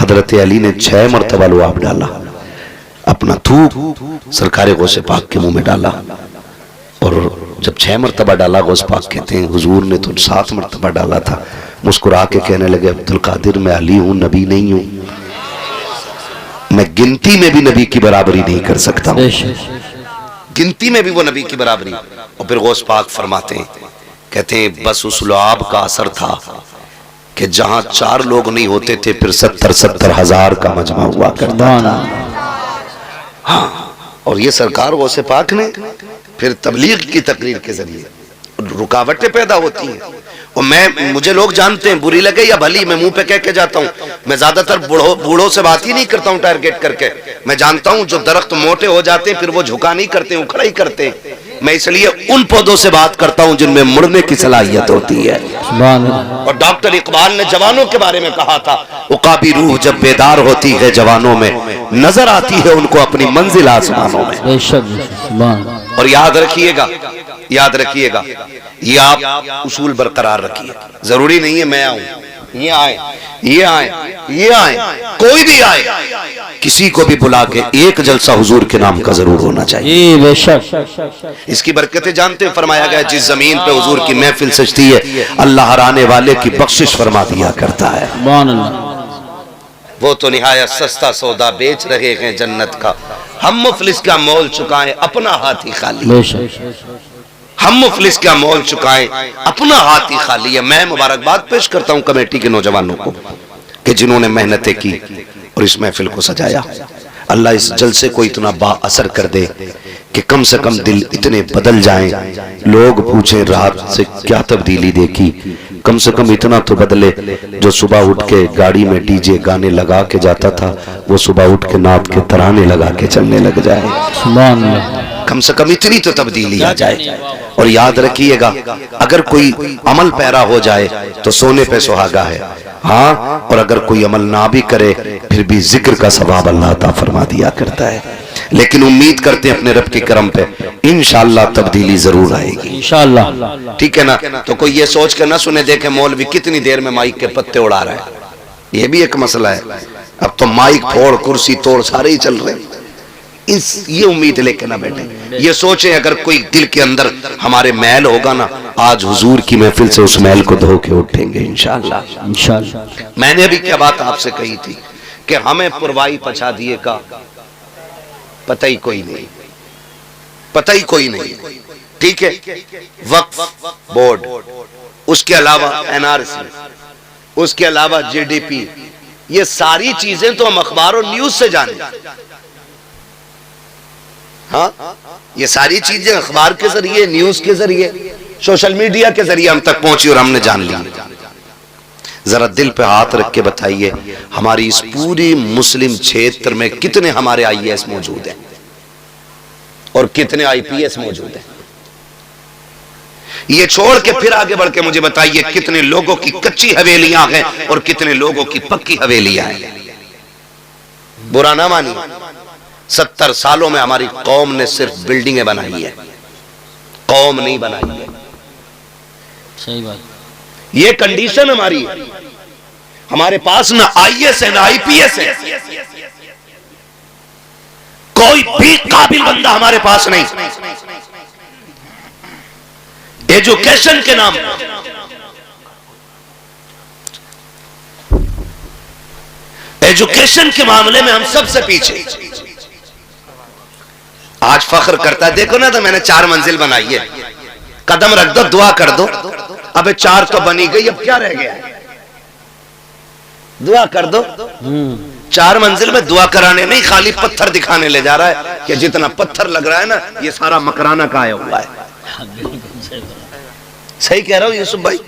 Speaker 1: हजरत अली ने 6 मरतबा लुआब डाला, अपना थूक सरकारे गौसे पाक के मुंह में डाला, और जब 6 मरतबा डाला, गौस पाक कहते हैं हुजूर ने तो 7 मरतबा डाला था। मुस्कुरा के कहने लगे अब्दुल कादिर मैं अली हूं, नबी नहीं हूं। मैं गिनती में भी नबी की बराबरी नहीं कर सकता, गिनती में भी वो नबी की बराबरी। और फिर गौस पाक फरमाते हैं, कहते हैं बस उस लुआब का असर था कि जहां 4 लोग नहीं होते थे फिर 70-70 हजार का मजमा हुआ करता था। हाँ, और ये सरकार गौसे पाक ने फिर तबलीग की तकरीर के जरिए रुकावटें पैदा होती हैं। और मुझे लोग जानते हैं, बुरी लगे या भली, मैं मुंह पे कह के जाता हूँ, मैं ज्यादातर बूढ़ों से बात ही नहीं करता हूँ टारगेट करके। मैं जानता हूँ जो दरख्त मोटे हो जाते हैं फिर वो झुका नहीं करते, उखड़ा ही करते हैं। मैं इसलिए उन पौधों से बात करता हूँ जिनमें मुड़ने की सलाहियत होती है। और डॉक्टर इकबाल ने जवानों के बारे में कहा था, उकाबी रूह जब बेदार होती है जवानों में, नजर आती है उनको अपनी मंजिल आसमानों में। और याद रखिएगा, याद रखिएगा, ये आप उसूल बरकरार रखिए। जरूरी नहीं है मैं आऊं, ये आए, ये आए, ये आए, कोई भी आए, किसी को भी बुला के एक जलसा हुजूर के नाम का जरूर होना चाहिए। बेशक इसकी बरकतें जानते हैं। फरमाया गया जिस जमीन पे हुजूर की महफिल सजती है अल्लाह हराने वाले की बख्शिश फरमा दिया करता है। वो तो निहायत सस्ता सौदा बेच रहे हैं जन्नत का, हम मुफलिस का मोल चुकाएं अपना हाथ ही खाली। हम मुफलिस का मोल चुकाएं अपना हाथ ही खाली है। मैं मुबारकबाद पेश करता हूं कमेटी के नौजवानों को कि जिन्होंने मेहनतें की और इस महफिल को सजाया। अल्लाह इस जलसे को इतना बाअसर कर दे कि कम से कम दिल इतने बदल जाएं, लोग पूछें रात से क्या तब्दीली देखी। कम से कम इतना तो बदले, जो सुबह उठ के गाड़ी में डीजे गाने लगा के जाता था वो सुबह उठ के नात के तराने लगा के चलने लग जाए। कम से कम इतनी तो तब्दीली आ जाए। और याद रखिएगा, अगर कोई अमल पैरा हो जाए तो सोने पे सुहागा है। हाँ, और अगर कोई अमल ना भी करे फिर भी जिक्र का सवाब अल्लाह अता फरमा दिया करता है। लेकिन उम्मीद करते हैं अपने रब के करम पे इंशाअल्लाह तब्दीली जरूर आएगी इंशाअल्लाह। ठीक है ना? तो कोई ये सोच कर ना सुने देखे मौलवी कितनी देर में माइक के पत्ते उड़ा रहा है, ये भी एक मसला है। अब तो माइक फोड़ कुर्सी तोड़ सारे ही चल रहे हैं। ये उम्मीद लेके ना बैठे, ये सोचे अगर कोई दिल के अंदर हमारे मैल होगा ना, आज हुजूर की महफिल से उस मैल को धो के उठेंगे इंशाअल्लाह इंशाअल्लाह। मैंने अभी क्या बात आपसे कही थी कि हमें पुरवाई पछा दिए का पता ही कोई नहीं, पता ही कोई नहीं। ठीक है, वक्फ बोर्ड, उसके अलावा एनआरसी, उसके अलावा जीडीपी, ये सारी चीजें तो हम अखबार और न्यूज से जाने। हाँ, ये सारी चीजें अखबार के जरिए, न्यूज के जरिए, सोशल मीडिया के जरिए हम तक पहुंची और हमने जान लिया। जरा दिल पे हाथ रख के बताइए, हमारी इस पूरी मुस्लिम क्षेत्र में कितने हमारे आईएएस मौजूद हैं और कितने आईपीएस मौजूद हैं? ये छोड़ के फिर आगे बढ़ के मुझे बताइए कितने लोगों की कच्ची हवेलियां हैं और कितने लोगों की पक्की हवेलियां हैं। बुरा ना मानिए, 70 सालों में हमारी कौम ने सिर्फ बिल्डिंगें बनाई है, कौम नहीं बनाई है।
Speaker 4: सही बात।
Speaker 1: ये कंडीशन हमारी है। हमारे पास ना आईएएस है ना आईपीएस है, कोई भी काबिल बंदा हमारे पास नहीं। एजुकेशन के नाम, एजुकेशन के मामले में हम सबसे पीछे। आज फख्र करता है, देखो ना, तो मैंने 4 मंजिल बनाई है, कदम रख दो दुआ कर दो। अबे 4 तो बनी गई, अब क्या रह गया? दुआ कर दो। 4 मंजिल में दुआ कराने नहीं, खाली पत्थर दिखाने ले जा रहा है कि जितना पत्थर लग रहा है ना, ये सारा मकराना का आया हुआ है। सही कह रहा हूं यूसुफ भाई?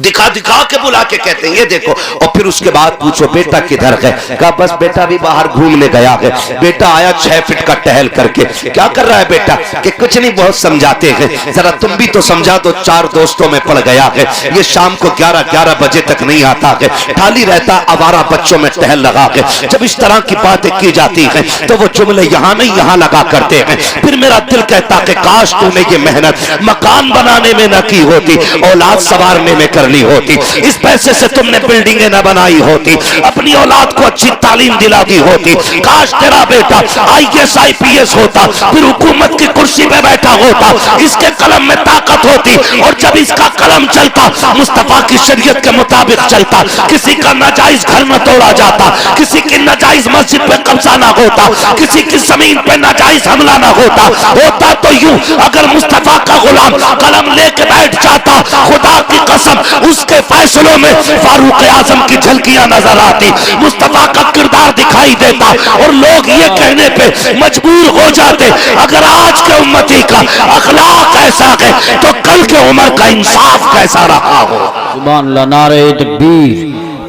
Speaker 1: दिखा दिखा के बुला के कहते हैं ये देखो, और फिर उसके बाद पूछो बेटा किधर है? कहा बस बेटा भी बाहर घूमने गया है। बेटा आया 6 फीट का टहल करके। क्या कर रहा है बेटा? कि कुछ नहीं, बहुत समझाते हैं, जरा तुम भी तो समझा दो। 4 दोस्तों में पड़ गया है, ये शाम को 11-11 बजे तक नहीं आता है, खाली रहता आवारा बच्चों में टहल लगा है। जब इस तरह की बातें की जाती है तो वो जुमले यहाँ नहीं यहाँ लगा करते हैं। फिर मेरा दिल कहता है काश तूने ये मेहनत मकान बनाने में न की होती, औलाद संवारने में कर ली होती। इस पैसे से तुमने बिल्डिंगें न बनाई होती, अपनी औलाद को अच्छी तालीम दिला दी होती। काश तेरा बेटा आईएएस आईपीएस होता, फिर हुकूमत की कुर्सी पे बैठा होता, इसके कलम में ताकत होती, और जब इसका कलम चलता मुस्तफा की शरीयत के मुताबिक चलता, किसी का नाजायज घर न तोड़ा जाता, किसी की नाजायज मस्जिद पे कब्जा ना होता, किसी की जमीन पे नाजायज हमला ना होता। होता तो यूं, अगर मुस्तफा का गुलाम कलम लेके बैठ जाता, खुदा की कसम कसम उसके फैसलों में फारूक आजम की झलकियां नजर आती, मुस्तफा का किरदार दिखाई देता और लोग ये कहने पे मजबूर हो जाते अगर आज के उम्मती का अखलाक ऐसा है तो कल के उमर का इंसाफ कैसा रहा हो।
Speaker 4: सुभान अल्लाह। नारे तकबीर,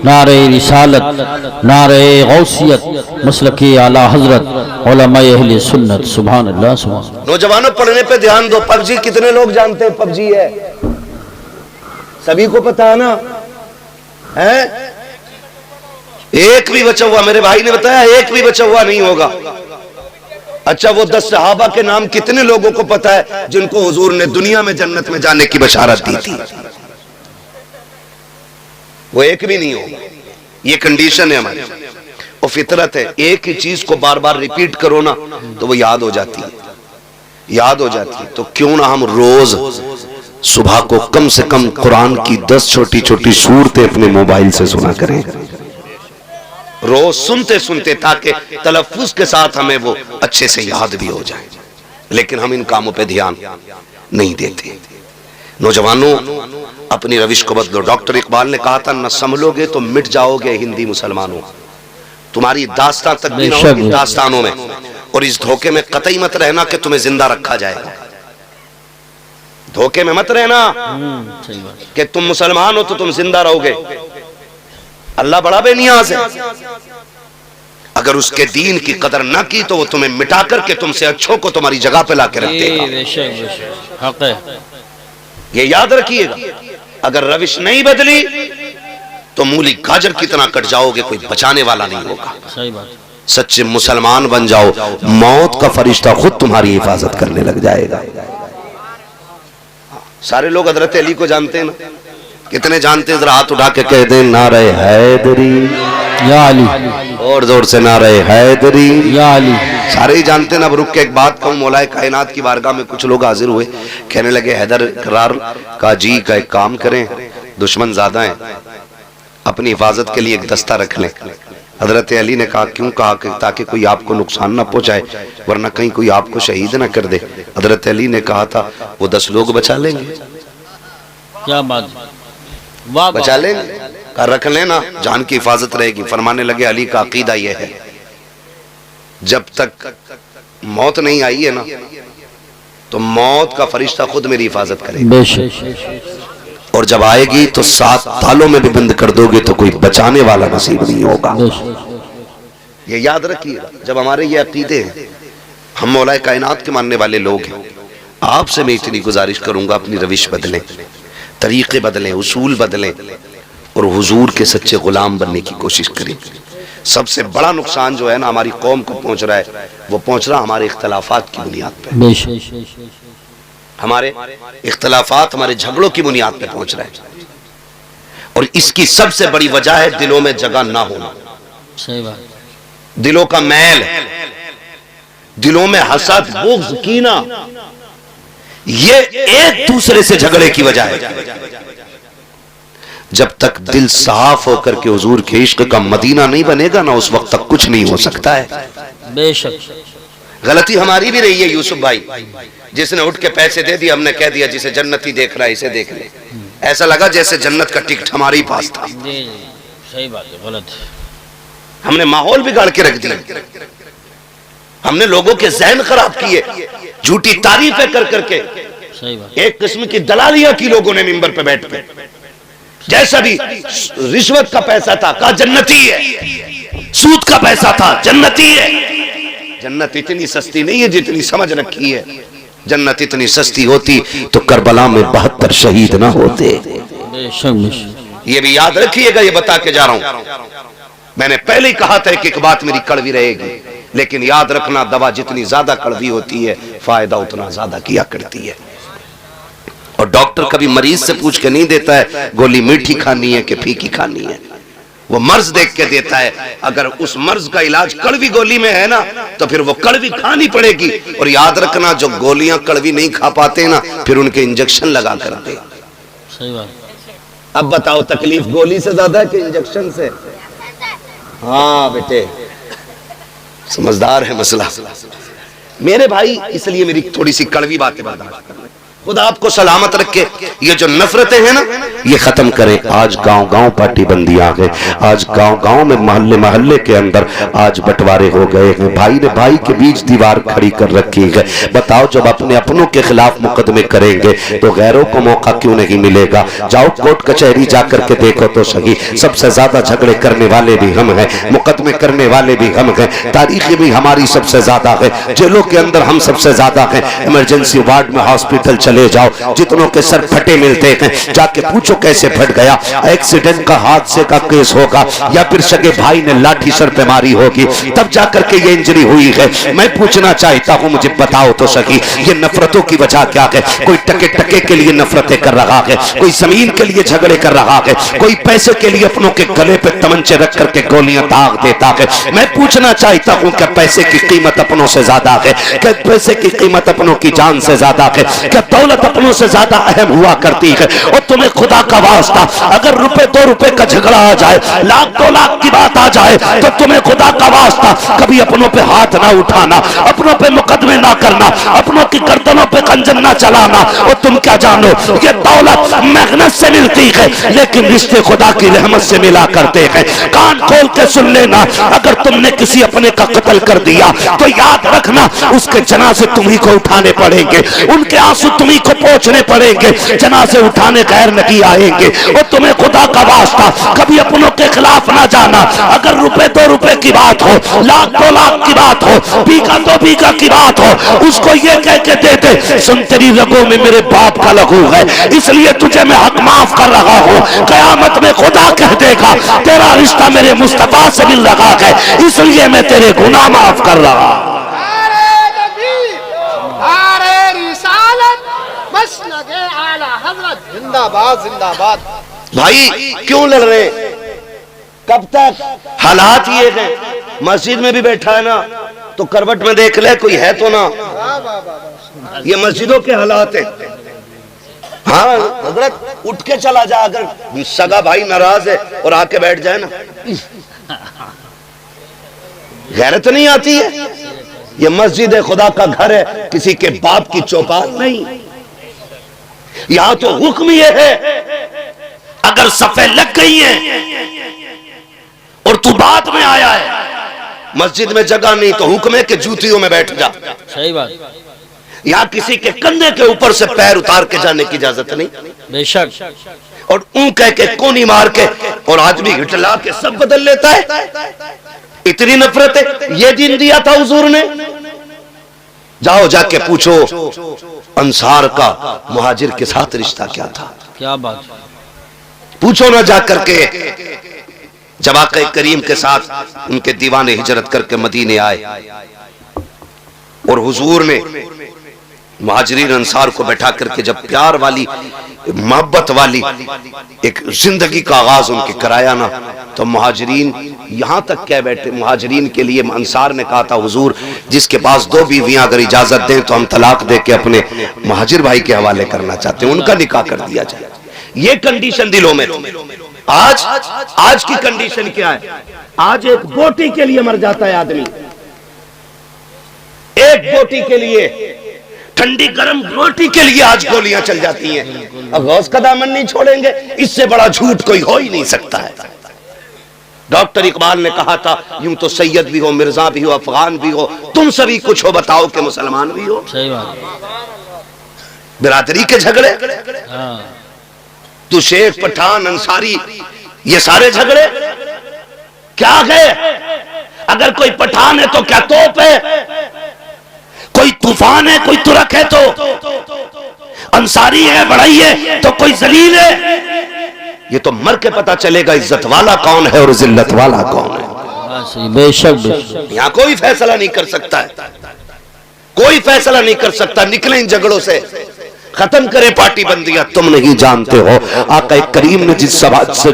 Speaker 4: नारे रिसालत, नारे गौसियत, मसलकी आला हजरत, उलमाए अहले सुन्नत। सुभान अल्लाह, सुभान अल्लाह।
Speaker 1: नौजवानों पढ़ने पे ध्यान दो। पबजी कितने लोग जानते हैं? पबजी है, सभी को पता है ना? है एक भी बचा हुआ, मेरे भाई ने बताया एक भी बचा हुआ नहीं होगा। अच्छा, वो 10 सहाबा के नाम कितने लोगों को पता है जिनको हुजूर ने दुनिया में जन्नत में जाने की बशारत दी थी? वो एक भी नहीं होगा। ये कंडीशन है हमारी, वो फितरत है। एक ही चीज को बार बार रिपीट करो ना तो वो याद हो जाती है, याद हो जाती है। तो क्यों ना हम रोज सुबह को कम से कम कुरान की 10 छोटी छोटी सूरतें अपने मोबाइल से सुना करें, रोज सुनते सुनते, ताकि तलफ्फुज के साथ हमें वो अच्छे से याद भी हो जाए। लेकिन हम इन कामों पे ध्यान नहीं देते। नौजवानों, अपनी रविश को बदलो। डॉक्टर इकबाल ने कहा था, न संभलोगे तो मिट जाओगे हिंदी मुसलमानों। तुम्हारी दास्तां तक भी ना होगी दास्तानों में, और इस धोखे में कतई मत रहना कि तुम्हें जिंदा रखा जाएगा। धोखे में मत रहना कि तुम मुसलमान हो तो तुम जिंदा रहोगे। अल्लाह बड़ा बेनियाज है। अगर उसके दीन की कदर ना की तो वो तुम्हें मिटा करके तुमसे अच्छों को तुम्हारी जगह पे ला के रख देगा। ये याद रखिएगा। अगर रविश नहीं बदली तो मूली गाजर की तरह कट जाओगे, कोई बचाने वाला नहीं होगा।
Speaker 4: सही बात।
Speaker 1: सच्चे मुसलमान बन जाओ, मौत का फरिश्ता खुद तुम्हारी हिफाजत करने लग जाएगा। सारे लोग हजरत अली को जानते हैं ना? कितने जानते हैं? जरा हाथ उठा के कह दें, नारे हैदरी
Speaker 4: या अली,
Speaker 1: और जोर से नारे हैदरी
Speaker 4: या अली।
Speaker 1: सारे ही जानते हैं ना। अब रुक के एक बात कहूं, मौलाए कायनात की बारगाह में कुछ लोग हाजिर हुए, कहने लगे हैदर करार का जी का एक काम करें, दुश्मन ज्यादा है, अपनी हिफाजत के लिए एक दस्ता रख लें। हजरत अली ने कहा, क्यों? कहा कि ताकि कोई आपको नुकसान ना पहुंचाए, वरना कहीं कोई आपको शहीद ना कर दे। हजरत अली ने कहा था, वो 10 लोग बचा लेंगे।
Speaker 4: क्या बात, वाह,
Speaker 1: बचा लेंगे, कहा रख लेना, जान की हिफाजत रहेगी। फरमाने लगे, अली का अकीदा यह है, जब तक मौत नहीं आई है ना तो मौत का फरिश्ता खुद मेरी हिफाजत करेगा,
Speaker 4: बेशक।
Speaker 1: और जब आएगी तो 7 तालों में भी बंद कर दोगे तो कोई बचाने वाला नसीब नहीं होगा। ये याद रखिएगा। जब हमारे ये अकीदे हैं, हम मौलाए कायनात के मानने वाले लोग हैं, आपसे मैं इतनी गुजारिश करूंगा, अपनी रविश बदलें, तरीके बदलें, उसूल बदलें, और हुजूर के सच्चे गुलाम बनने की कोशिश करें। सबसे बड़ा नुकसान जो है ना हमारी कौम को पहुंच रहा है, वो पहुंच रहा हमारे इख्तलाफात की बुनियाद पे। हमारे इख्तलाफात, हमारे झगड़ों की बुनियाद पे पहुंच रहा है, और इसकी सबसे बड़ी वजह है दिलों में जगह ना होना।
Speaker 4: सही बात।
Speaker 1: दिलों का मैल, दिलों में हसद, बुग़्ज़, कीना, ये एक दूसरे से झगड़े की वजह है। जब तक दिल साफ होकर के हुजूर के इश्क का मदीना नहीं बनेगा ना, उस वक्त तक कुछ नहीं हो सकता है।
Speaker 4: बेशक।
Speaker 1: गलती हमारी भी रही है यूसुफ भाई, जिसने उठ के पैसे दे दिए, हमने कह दिया जिसे जन्नती देख रहा है इसे देख ले। ऐसा लगा जैसे जन्नत का टिकट हमारे ही पास था।
Speaker 4: सही बात है, गलत।
Speaker 1: हमने माहौल बिगाड़ के रख दिया, हमने लोगों के ज़हन खराब किए, झूठी तारीफें कर करके।
Speaker 4: सही बात।
Speaker 1: एक किस्म की दलालियां की लोगों ने मिंबर पे बैठ के, जैसा भी रिश्वत का पैसा था कहा जन्नती है, सूद का पैसा था जन्नती है। जन्नत इतनी सस्ती नहीं है जितनी समझ रखी है। जन्नत इतनी सस्ती होती तो करबला में 72 शहीद ना होते। ये भी याद रखिएगा, ये बता के जा रहा हूं। मैंने पहले ही कहा था कि एक बात मेरी कड़वी रहेगी, लेकिन याद रखना, दवा जितनी ज्यादा कड़वी होती है फायदा उतना ज्यादा किया करती है। और डॉक्टर कभी मरीज से पूछ के नहीं देता है गोली मीठी खानी है कि फीकी खानी है, वो मर्ज देख के देता है। अगर उस मर्ज का इलाज कड़वी गोली में है ना तो फिर वो कड़वी खानी पड़ेगी। और याद रखना, जो गोलियां कड़वी नहीं खा पाते ना, फिर उनके इंजेक्शन लगा कर दे।
Speaker 4: सही बात।
Speaker 1: अब बताओ, तकलीफ गोली से ज्यादा है कि इंजेक्शन से? हाँ बेटे, समझदार है मसला मेरे भाई, इसलिए मेरी थोड़ी सी कड़वी बातें बर्दाश्त करना। खुदा आपको सलामत रखे। ये जो नफरतें हैं ना, ये खत्म करें। आज गांव-गांव पार्टीबंदी आ गए, आज गांव-गांव में मोहल्ले-मोहल्ले के अंदर आज बंटवारे हो गए हैं। भाई ने भाई के बीच दीवार खड़ी कर रखी है। बताओ, जब अपने अपनों के खिलाफ मुकदमे करेंगे तो गैरों को मौका क्यों नहीं मिलेगा? जाओ कोर्ट कचहरी जाकर के देखो तो सही, सबसे ज्यादा झगड़े करने वाले भी हम हैं, मुकदमे करने वाले भी हम हैं, तारीखें भी हमारी सबसे ज्यादा है, जेलों के अंदर हम सबसे ज्यादा हैं। इमरजेंसी वार्ड में हॉस्पिटल चले जाओ, जितनों के सर फटे मिलते हैं, जाके पूछो कैसे फट गया। एक्सीडेंट का, हादसे का केस होगा या फिर सगे भाई ने लाठी सर पे मारी होगी, तब जाकर के ये इंजरी हुई है। मैं पूछना चाहता हूं, मुझे बताओ तो सही, ये नफरतों की वजह क्या है? कोई टके टके के लिए नफरतें कर रहा है, कोई जमीन के लिए झगड़े कर रहा है, कोई पैसे के लिए अपनों के गले पे तमंचे रख करके गोलियां दाग देता है। मैं पूछना चाहता हूं, क्या पैसे की कीमत अपनों से ज्यादा है? क्या पैसे की कीमत अपनों की जान से ज्यादा है? क्या दौलत अपनों से ज्यादा अहम हुआ करती है? और तुम्हें खुदा का वास्ता, अगर रुपए 2 रुपए का झगड़ा आ जाए, लाख 2 लाख की बात आ जाए, तो तुम्हें खुदा का वास्ता कभी अपनों पे हाथ ना उठाना, अपनों पे मुकदमे ना करना, अपनों की गर्दनों पे खंजर ना चलाना। और तुम क्या जानो, ये दौलत मेहनत से मिलती है, लेकिन रिश्ते खुदा की रहमत से मिला करते हैं। कान खोल के सुन लेना, अगर तुमने किसी अपने का कत्ल कर दिया तो याद रखना, उसके जनाजे तुम्ही को उठाने पड़ेंगे, उनके आंसू तुम्ही को पोंछने पड़ेंगे, जनाजे उठाने गैर नहीं आएंगे। और तुम्हें खुदा का वास्ता कभी अपनों के खिलाफ ना जाना। अगर रुपए 2 रुपए की बात हो, लाख 2 लाख की बात हो, बीघा 2 बीघा की बात हो, उसको ये कह के दे दे, सुन तेरी रगों में मेरे बाप का लहू है, इसलिए तुझे मैं हक माफ कर रहा हूँ। कयामत में खुदा कह देगा, तेरा रिश्ता मेरे मुस्तफा से मिल रहा है, इसलिए मैं तेरे गुनाह माफ कर रहा हूँ।
Speaker 3: जिंदाबाद जिंदाबाद।
Speaker 1: भाई क्यों लड़ रहे हैं? कब तक? हालात ये हैं, मस्जिद में भी बैठा है ना, तो करवट में देख ले कोई है तो ना। ये मस्जिदों के हालात है। हाँ हजरत, उठ के चला जा, अगर सगा भाई नाराज है और आके बैठ जाए ना, गैरत नहीं आती है। ये मस्जिद है, खुदा का घर है, किसी के बाप की चौपाल नहीं। यहां तो हुक्म ये है, अगर सफे लग गई है और तू बाद में आया है, मस्जिद में जगह नहीं तो हुक्म है कि जूतियों में बैठ जा।
Speaker 4: सही बात।
Speaker 1: यहां किसी के कंधे के ऊपर से पैर उतार के जाने की इजाजत नहीं,
Speaker 4: बेशक।
Speaker 1: और ऊं कह के कोनी मार के और आदमी हिटला के सब बदल लेता है। इतनी नफरत है। ये दिन दिया था हुजूर ने। जाओ जाके पूछो अंसार का मुहाजिर के साथ रिश्ता क्या था।
Speaker 4: क्या बात,
Speaker 1: पूछो ना जाकर के। जब आका करीम के साथ उनके दीवाने हिजरत करके मदीने आए और हुजूर ने मुहाजिरीन अंसार को बैठा करके जब प्यार वाली, मोहब्बत वाली एक जिंदगी का आगाज उनके कराया ना, तो मुहाजिरीन यहां तक कह बैठे, मुहाजिरीन के लिए अंसार ने कहा था, हुजूर जिसके पास 2 बीवियां अगर इजाजत दें तो हम तलाक दे के अपने मुहाजिर भाई के हवाले करना चाहते हैं, उनका निकाह कर दिया जाए। ये कंडीशन दिलों में। आज की कंडीशन क्या है? आज एक बोटी के लिए मर जाता है आदमी, एक बोटी के लिए, ठंडी गर्म रोटी के लिए आज गोलियां चल जाती हैं। अब गौस का दामन नहीं छोड़ेंगे, इससे बड़ा झूठ कोई हो ही नहीं सकता है। डॉक्टर इकबाल ने कहा था, यूं तो सैयद भी हो, मिर्जा भी हो, अफगान भी हो, तुम सभी कुछ हो, बताओ कि मुसलमान भी हो।
Speaker 4: सही बात।
Speaker 1: बिरादरी के झगड़े, तू शेख पठान अंसारी, ये सारे झगड़े क्या है? अगर कोई पठान है तो क्या तोप है, कोई तूफान है, कोई तुरक है तो अंसारी है, बड़ाई है तो कोई जलील है। ये तो मर के पता चलेगा इज्जत वाला कौन है और जिल्लत वाला कौन है।
Speaker 4: बेशक।
Speaker 1: यहां कोई फैसला नहीं कर सकता है, कोई फैसला नहीं कर सकता। निकले इन झगड़ों से, खत्म करे पार्टी बंदियां। तुम नहीं जानते हो आका करीम ने जिस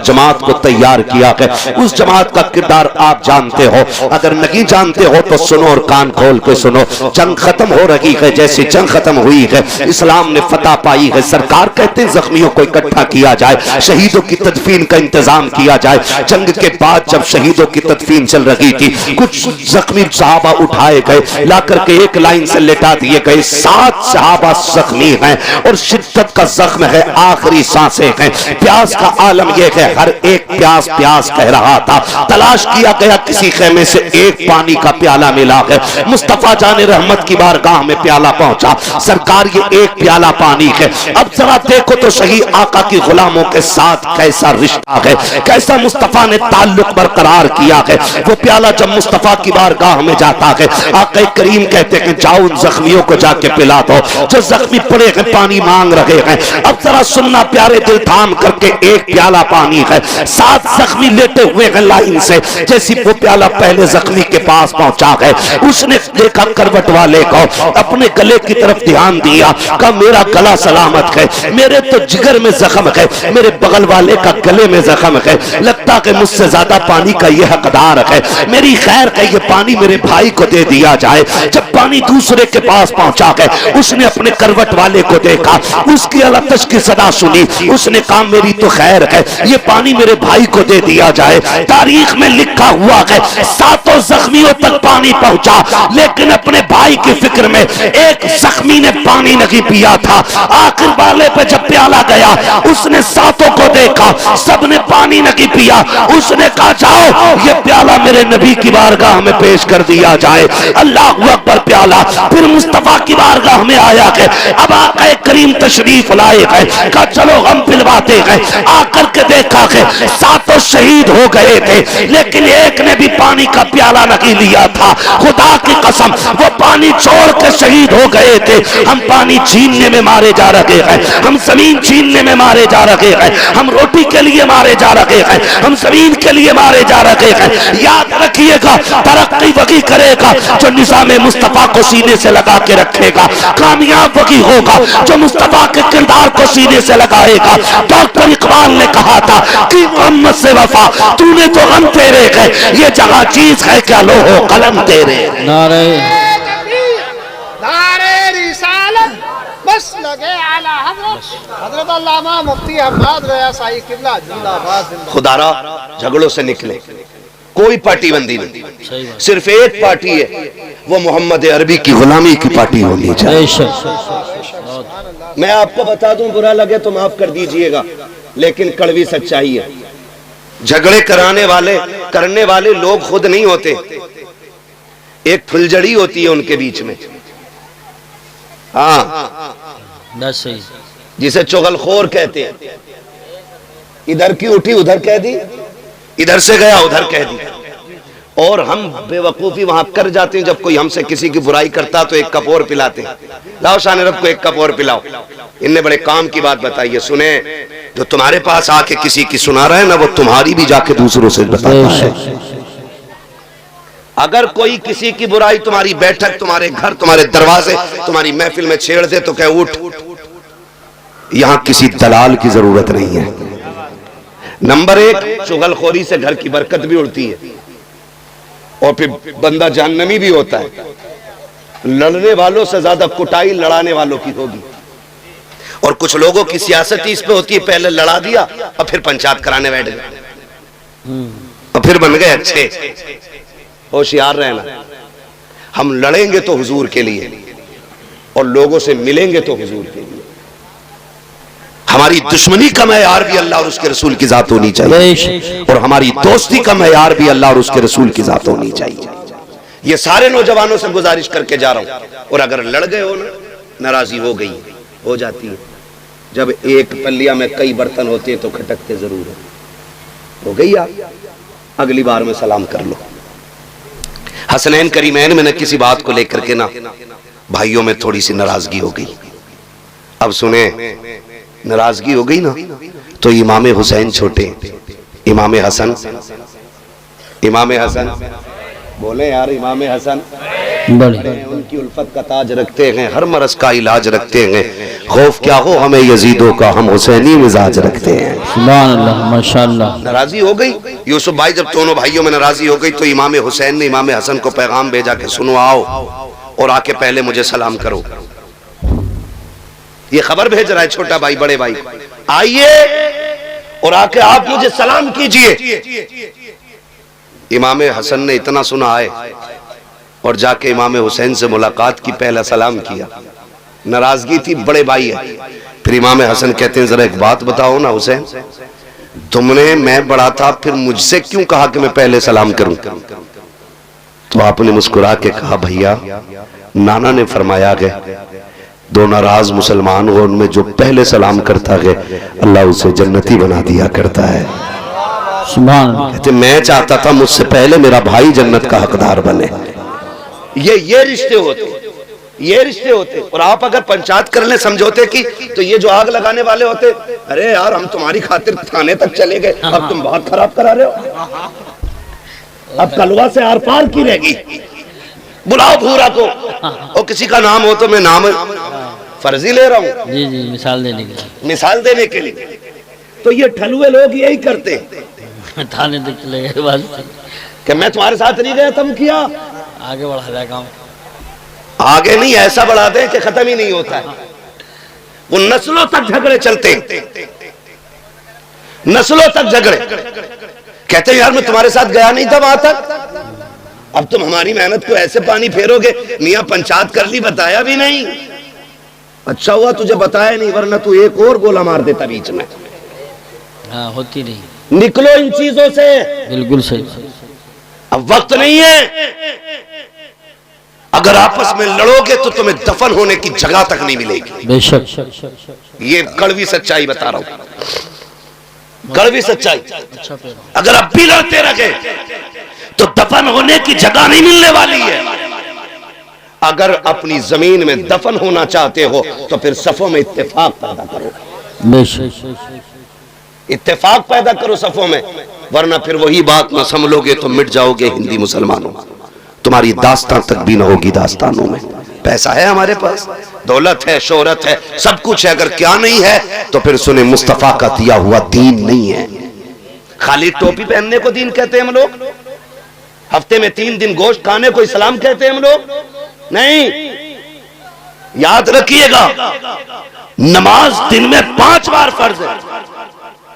Speaker 1: जमात को तैयार किया है, उस जमात का किरदार आप जानते हो। अगर नहीं जानते हो तो सुनो और कान खोल के सुनो। जंग खत्म हो रही है, जैसे जंग खत्म हुई है, इस्लाम ने फतह पाई है। सरकार कहते हैं जख्मियों को इकट्ठा किया जाए, शहीदों की तदफीन का इंतजाम किया जाए। जंग के बाद जब शहीदों की तदफीन चल रही थी, कुछ जख्मी सहाबा उठाए गए, ला करके एक लाइन से लेटा दिए गए। 7 सहाबा जख्मी हैं
Speaker 5: और शिद्दत का जख्म है, आखिरी सांसें हैं। प्यास का आलम यह है, हर एक प्यास प्यास कह रहा था। तलाश किया गया, किसी खेमे से एक पानी का प्याला मिला है। मुस्तफा जाने रहमत की बारगाह में प्याला पहुंचा। सरकार ये एक प्याला पानी है। अब जरा देखो तो सही, आका की गुलामों के साथ कैसा रिश्ता है, कैसा मुस्तफा ने ताल्लुक बरकरार किया है। वो प्याला जब मुस्तफा की बारगाह में जाता है, आका करीम कहते हैं जाओ उन जख्मियों को जाके पिला दो जो जख्मी पड़े हैं, पानी मांग रहे हैं। अब जरा सुनना प्यारे दिल, थाम करके एक प्याला पानी है, 7 जख्मी लेटे हुए हैं लाइन से। जैसी वो प्याला पहले जख्मी के पास पहुंचा है, उसने देखा करवट वाले को, अपने गले की तरफ ध्यान दिया, कहा मेरा गला सलामत है, मेरे तो जिगर में जख्म है, मेरे बगल वाले का गले में जख्म है, लगता है मुझसे ज्यादा पानी का यह हकदार है, मेरी खैर है ये पानी मेरे भाई को दे दिया जाए। जब पानी दूसरे के पास पहुंचा है, उसने अपने करवट वाले को देखा, उसकी अलतश की सदा सुनी, उसने कहा मेरी तो खैर है, ये पानी मेरे भाई को दे दिया जाए। तारीख में लिखा हुआ है 7 जख्मियों तक पानी पहुंचा, लेकिन अपने भाई की फिक्र में एक जख्मी ने पानी नहीं पिया था। आखिर वाले पे जब प्याला गया, उसने 7 को देखा, सबने पानी नहीं पिया। उसने कहा जाओ ये प्याला मेरे नबी की बारगाह में पेश कर दिया जाए। अल्लाह अकबर। प्याला फिर मुस्तफा की बारगाह में आया है। अब आका करीम तशरीफ लाए हैं, कहा चलो हम पिलवाते हैं। आकर के देखा है 7 शहीद हो गए थे, लेकिन एक ने भी पानी का प्याला नहीं लिया था। खुदा की कसम वो पानी छोड़ के शहीद हो गए थे। हम पानी छीनने में मारे जा रहे हैं, हम जमीन छीनने में मारे जा रहे हैं, हम रोटी के लिए मारे जा रहे हैं, हम जमीन के लिए मारे जा रहे हैं। याद रखिएगा, तरक्की वही करेगा जो निज़ाम मुस्तफा को सीने से लगा के रखेगा। कामयाब वही होगा जो मुस्तफा के किरदार को सीने से लगाएगा। डॉक्टर इकबाल ने कहा था कि मोहम्मद से वफा, तूने तो गम तेरे है, ये जहां चीज है क्या लो हो कलम तेरे।
Speaker 4: नारे
Speaker 3: नारे रिसालत बस लगे आला हजरत अल्लामा मुफ्ती अहमद रज़ा साई किबला जिंदाबाद जिंदाबाद।
Speaker 5: खुदारा झगड़ों से निकले, कोई पार्टी बंदी नहीं, सिर्फ एक पार्टी है, वो मोहम्मद अरबी की गुलामी की पार्टी होनी चाहिए। मैं आपको बता दूं, बुरा लगे तो माफ कर दीजिएगा, लेकिन कड़वी सच्चाई है। झगड़े करने वाले लोग खुद नहीं होते, एक फुलझड़ी होती है उनके बीच में। हाँ, जिसे चुगलखोर कहते हैं। इधर की उठी उधर कह दी, इधर से गया उधर कह दी, और हम बेवकूफी वहां कर जाते हैं। जब कोई हमसे किसी की बुराई करता तो एक कप और पिलाते हैं, लाओ शान रब को एक कप और पिलाओ। इनने बड़े काम की बात बताई है, सुने, जो तुम्हारे पास आके किसी की सुना रहा है ना, वो तुम्हारी भी जाके दूसरों से बताता है। अगर कोई किसी की बुराई तुम्हारी बैठक, तुम्हारे घर, तुम्हारे दरवाजे, तुम्हारी महफिल में छेड़ दे तो कह उठ, यहां किसी दलाल की जरूरत नहीं है। नंबर 1, चुगलखोरी से घर की बरकत भी उड़ती है, और फिर बंदा जहन्नमी भी होता है। लड़ने वालों से ज्यादा कुटाई लड़ाने वालों की होगी। और कुछ लोगों की सियासत इस पे होती है, पहले लड़ा दिया और फिर पंचायत कराने बैठ गए और फिर बन गए अच्छे। होशियार रहना, हम लड़ेंगे तो हुजूर के लिए और लोगों से मिलेंगे तो हुजूर के लिए। हमारी दुश्मनी का मयार भी अल्लाह और उसके रसूल की जात होनी चाहिए, और हमारी दोस्ती का मयार भी अल्लाह और उसके रसूल की जात होनी चाहिए। ये सारे नौजवानों से गुजारिश करके जा रहा हूं। और अगर लड़ गए हो ना, नाराजी हो गई, हो जाती है। जब एक पल्लिया में कई बर्तन होते हैं तो खटकते जरूर है। हो गई, अगली बार में सलाम कर लो। हसनैन करीमैन में न किसी बात को लेकर के ना भाइयों में थोड़ी सी नाराजगी हो गई। अब सुने, नाराजगी हो गई ना तो इमाम हुसैन छोटे, इमाम हसन बोले यार, इमाम हसन उनकी उल्फत का ताज रखते हैं, हर मरज का इलाज रखते हैं। खौफ क्या हो हमें यजीदों का, हम हुसैनी मिजाज रखते हैं। सुभान अल्लाह, माशाअल्लाह। नाराजी हो गई यूसुफ भाई, जब दोनों भाइयों में नाराजी हो गई तो इमाम हुसैन ने इमाम हसन को पैगाम भेजा कि सुनो, आओ और आके पहले मुझे सलाम करो। ये खबर भेज रहा है छोटा भाई बड़े भाई, आइए और आके आप मुझे सलाम कीजिए। इमाम हसन ने इतना सुना आए और जाके इमाम हुसैन से मुलाकात की, पहला सलाम किया। नाराजगी थी, बड़े भाई है। फिर इमाम हसन कहते हैं जरा एक बात बताओ ना उसे, तुमने, मैं बड़ा था, फिर मुझसे क्यों कहा कि मैं पहले सलाम करूं? तो आपने मुस्कुरा के कहा भैया, नाना ने फरमाया गया दो नाराज मुसलमान हो उनमें जो पहले सलाम करता है अल्लाह उसे जन्नती बना दिया करता है।
Speaker 4: सुभान अल्लाह।
Speaker 5: कहते मैं चाहता था मुझसे पहले मेरा भाई जन्नत का हकदार बने। ये रिश्ते होते, ये रिश्ते होते। और आप अगर पंचायत कर ले समझौते की, तो ये जो आग लगाने वाले होते, अरे यार हम तुम्हारी खातिर थाने तक चले गए, अब तुम बहुत खराब करा रहे हो, अब कलवा से आर पार की रहेगी, बुलाओ भूरा को। और किसी का नाम हो तो मैं नाम फर्जी ले रहा हूँ,
Speaker 4: जी जी, मिसाल देने के लिए,
Speaker 5: मिसाल देने के लिए। तो ये ठलुए लोग यही करते
Speaker 4: थाने तक चले गए बस,
Speaker 5: कि मैं तुम्हारे साथ नहीं गया, तुम किया,
Speaker 4: आगे बढ़ा जाए काम।
Speaker 5: आगे नहीं, ऐसा बढ़ा दें कि खत्म ही नहीं होता है। वो नस्लों तक झगड़े चलते, नस्लों तक झगड़े। कहते हैं यार मैं तुम्हारे साथ गया नहीं था वहां तक, अब तुम हमारी मेहनत को ऐसे पानी फेरोगे। मियां पंचायत कर ली, बताया भी नहीं। अच्छा हुआ तुझे बताया नहीं, वरना तू एक और गोला मार देता बीच में।
Speaker 4: हाँ, होती नहीं,
Speaker 5: निकलो इन चीजों से,
Speaker 4: बिल्कुल सही।
Speaker 5: अब वक्त नहीं है। अगर आपस में लड़ोगे तो तुम्हें दफन होने की जगह तक नहीं मिलेगी।
Speaker 4: बेशक,
Speaker 5: ये कड़वी सच्चाई बता रहा हूं, कड़वी सच्चाई। अगर अब भी लड़ते रहे तो दफन होने की जगह नहीं मिलने वाली है। अगर अपनी जमीन में दफन होना चाहते हो तो फिर सफों में इत्तेफाक पैदा करो,
Speaker 4: बेशक,
Speaker 5: इत्तेफाक पैदा करो सफों में, वरना फिर वही बात न संभलोगे तो मिट जाओगे हिंदी मुसलमानों। तुम्हारी दास्तान तक भी न होगी दास्तानों में। पैसा है हमारे पास, दौलत है, शोहरत है, सब कुछ है, अगर क्या नहीं है तो फिर सुने मुस्तफा का दिया हुआ दीन नहीं है। खाली टोपी पहनने को दीन कहते हैं हम लोग, हफ्ते में 3 दिन गोश्त खाने को इस्लाम कहते हैं हम लोग, नहीं। याद रखिएगा, नमाज दिन में 5 बार फर्ज है,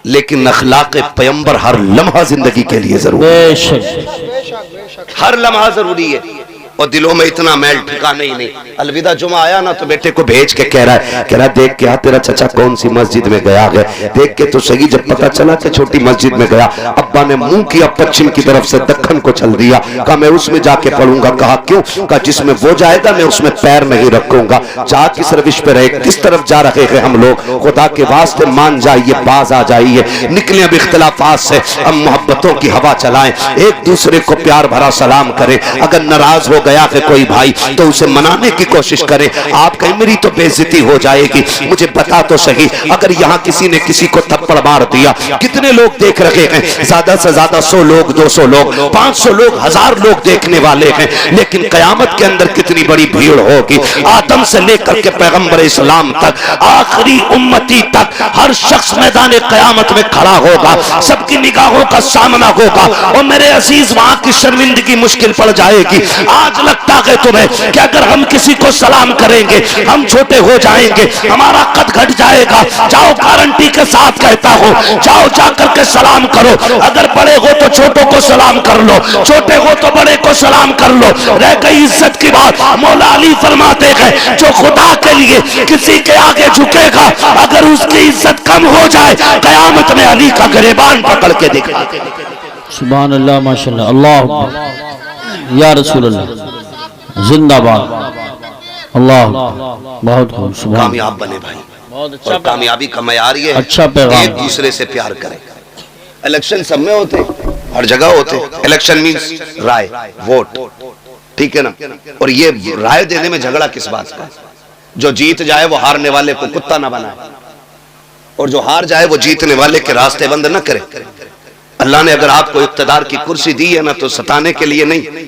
Speaker 5: लेकिन अखलाक पैगंबर हर लम्हा जिंदगी के लिए जरूरी है।
Speaker 4: बेशक,
Speaker 5: हर लम्हा जरूरी है। और दिलों में इतना मैल ठिकाना ही नहीं। अलविदा जुमा आया ना तो बेटे को भेज के कह रहा है देख क्या तेरा चचा कौन सी मस्जिद में गया है, देख के तो सही। जब पता चला कि छोटी मस्जिद में गया, अब्बा ने मुंह किया पश्चिम की तरफ से, दक्खन को चल दिया। कहा मैं उसमें जाके पढ़ूंगा। कहा क्यों? कहा जिसमें वो जाएगा मैं उसमें पैर नहीं रखूंगा। जा किस रविश पे रहे, किस तरफ जा रहे हैं हम लोग, खुदा के वास्ते मान जाइए, बाज आ जाइए, निकले अब इख्तिलाफात से, अब मोहब्बतों की हवा चलाएं, एक दूसरे को प्यार भरा सलाम करें। अगर नाराज हो गया है कोई भाई तो उसे मनाने की कोशिश करें। आप कहें मेरी तो बेइज्जती हो जाएगी, मुझे बता तो सही, अगर यहाँ किसी ने किसी को थप्पड़ मार दिया, कितने लोग देख रहे हैं? ज्यादा से ज्यादा 100 लोग, 200 लोग, 500 लोग, 1000 लोग देखने वाले हैं, लेकिन कयामत के अंदर कितनी बड़ी भीड़ होगी। आदम से लेकर के पैगंबर इस्लाम तक, आखिरी उम्मती तक, हर शख्स मैदान कयामत में खड़ा होगा, सबकी निगाहों का सामना होगा। और मेरे अजीज वहां की शर्मिंदगी मुश्किल पड़ जाएगी। आज लगता है तुम्हें कि अगर हम किसी को सलाम करेंगे हम छोटे हो जाएंगे, हमारा कद घट जाएगा। जाओ, गारंटी के साथ कहता हूं, जाओ जाकर के सलाम करो। अगर बड़े हो तो छोटों को सलाम कर लो, छोटे हो तो बड़े को सलाम कर लो। रह गई इज्जत की बात, मौला अली फरमाते हैं जो खुदा के लिए किसी के आगे झुकेगा, अगर उसकी इज्जत कम हो जाए, कयामत में अली का गिरबान पकड़ के दिखा।
Speaker 4: सुभान अल्लाह, माशाअल्लाह, अल्लाह या रसूल अल्लाह, जिंदाबाद, अल्लाह, बहुत खूब, सुभान।
Speaker 5: कामयाब बने भाई, बहुत अच्छा। और कामयाबी का मयार ये है,
Speaker 4: अच्छा पैगाम,
Speaker 5: एक दूसरे से प्यार करें। इलेक्शन सब में होते, हर जगह होते। इलेक्शन मींस राय, वोट, ठीक है ना। और ये राय देने में झगड़ा किस बात का? जो जीत जाए वो हारने वाले को कुत्ता ना बनाए, और जो हार जाए वो जीतने वाले के रास्ते बंद न करे। अल्लाह ने अगर आपको इख्तिदार की कुर्सी दी है ना तो सताने के लिए नहीं,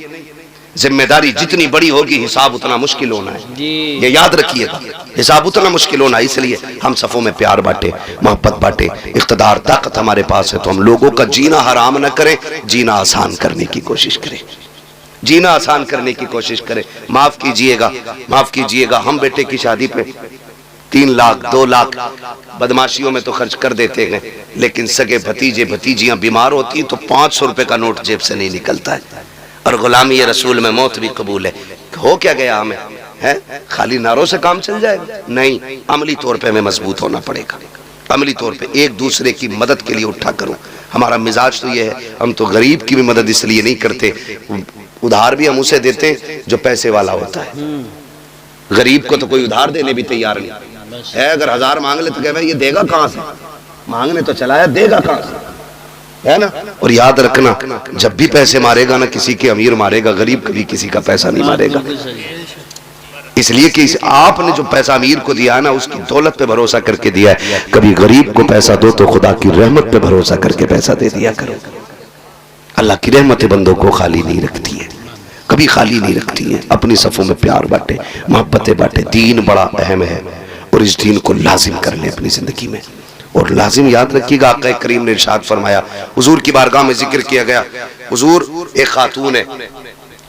Speaker 5: जिम्मेदारी जितनी बड़ी होगी हिसाब उतना मुश्किल होना है, ये याद रखिएगा। हिसाब उतना मुश्किल होना, इसलिए हम सफों में प्यार बांटे, मोहब्बत बांटे। इख्तिदार ताकत हमारे पास है तो हम लोगों का जीना हराम न करें, जीना आसान करने की कोशिश करें, जीना आसान करने की कोशिश करें। माफ कीजिएगा, माफ कीजिएगा, हम बेटे की शादी पे 3 लाख 2 लाख बदमाशियों में तो खर्च कर देते हैं, लेकिन सगे भतीजे भतीजियां बीमार होती तो 500 रुपए का नोट जेब से नहीं निकलता है। और गुलामी रसूल में मौत भी कबूल है। हो क्या गया हमें? है? खाली नारों से काम चल जाएगा? नहीं, अमली तौर पे हमें मजबूत होना पड़ेगा। अमली तौर पे एक दूसरे की मदद के लिए उठा करो। हमारा मिजाज तो ये है, हम तो गरीब की भी मदद इसलिए नहीं करते, उधार भी हम उसे देते हैं जो पैसे वाला होता है। गरीब को तो कोई उधार देने भी तैयार नहीं है। अगर 1000 मांग ले तो कह भाई ये देगा कहां से, मांगने तो चलाया, देगा कहां से, है ना। और याद रखना, जब भी पैसे मारेगा ना, किसी के अमीर मारेगा, गरीब कभी किसी का पैसा नहीं मारेगा। इसलिए कि आपने जो पैसा अमीर को दिया है ना, उसकी दौलत पे भरोसा करके दिया है। कभी गरीब को पैसा दो तो खुदा की रहमत पे भरोसा करके पैसा दे दिया करो। अल्लाह की रहमत बंदों को खाली नहीं रखती है, कभी खाली नहीं रखती है। अपनी सफों में प्यार बांटे, मोहब्बतें बांटे। दीन बड़ा अहम है और इस दीन को लाजिम कर ले अपनी जिंदगी में। और लाजिम याद रखिएगा, आका करीम ने इरशाद फरमाया, हुजूर की बारगाह में जिक्र किया गया, हुजूर एक खातून है,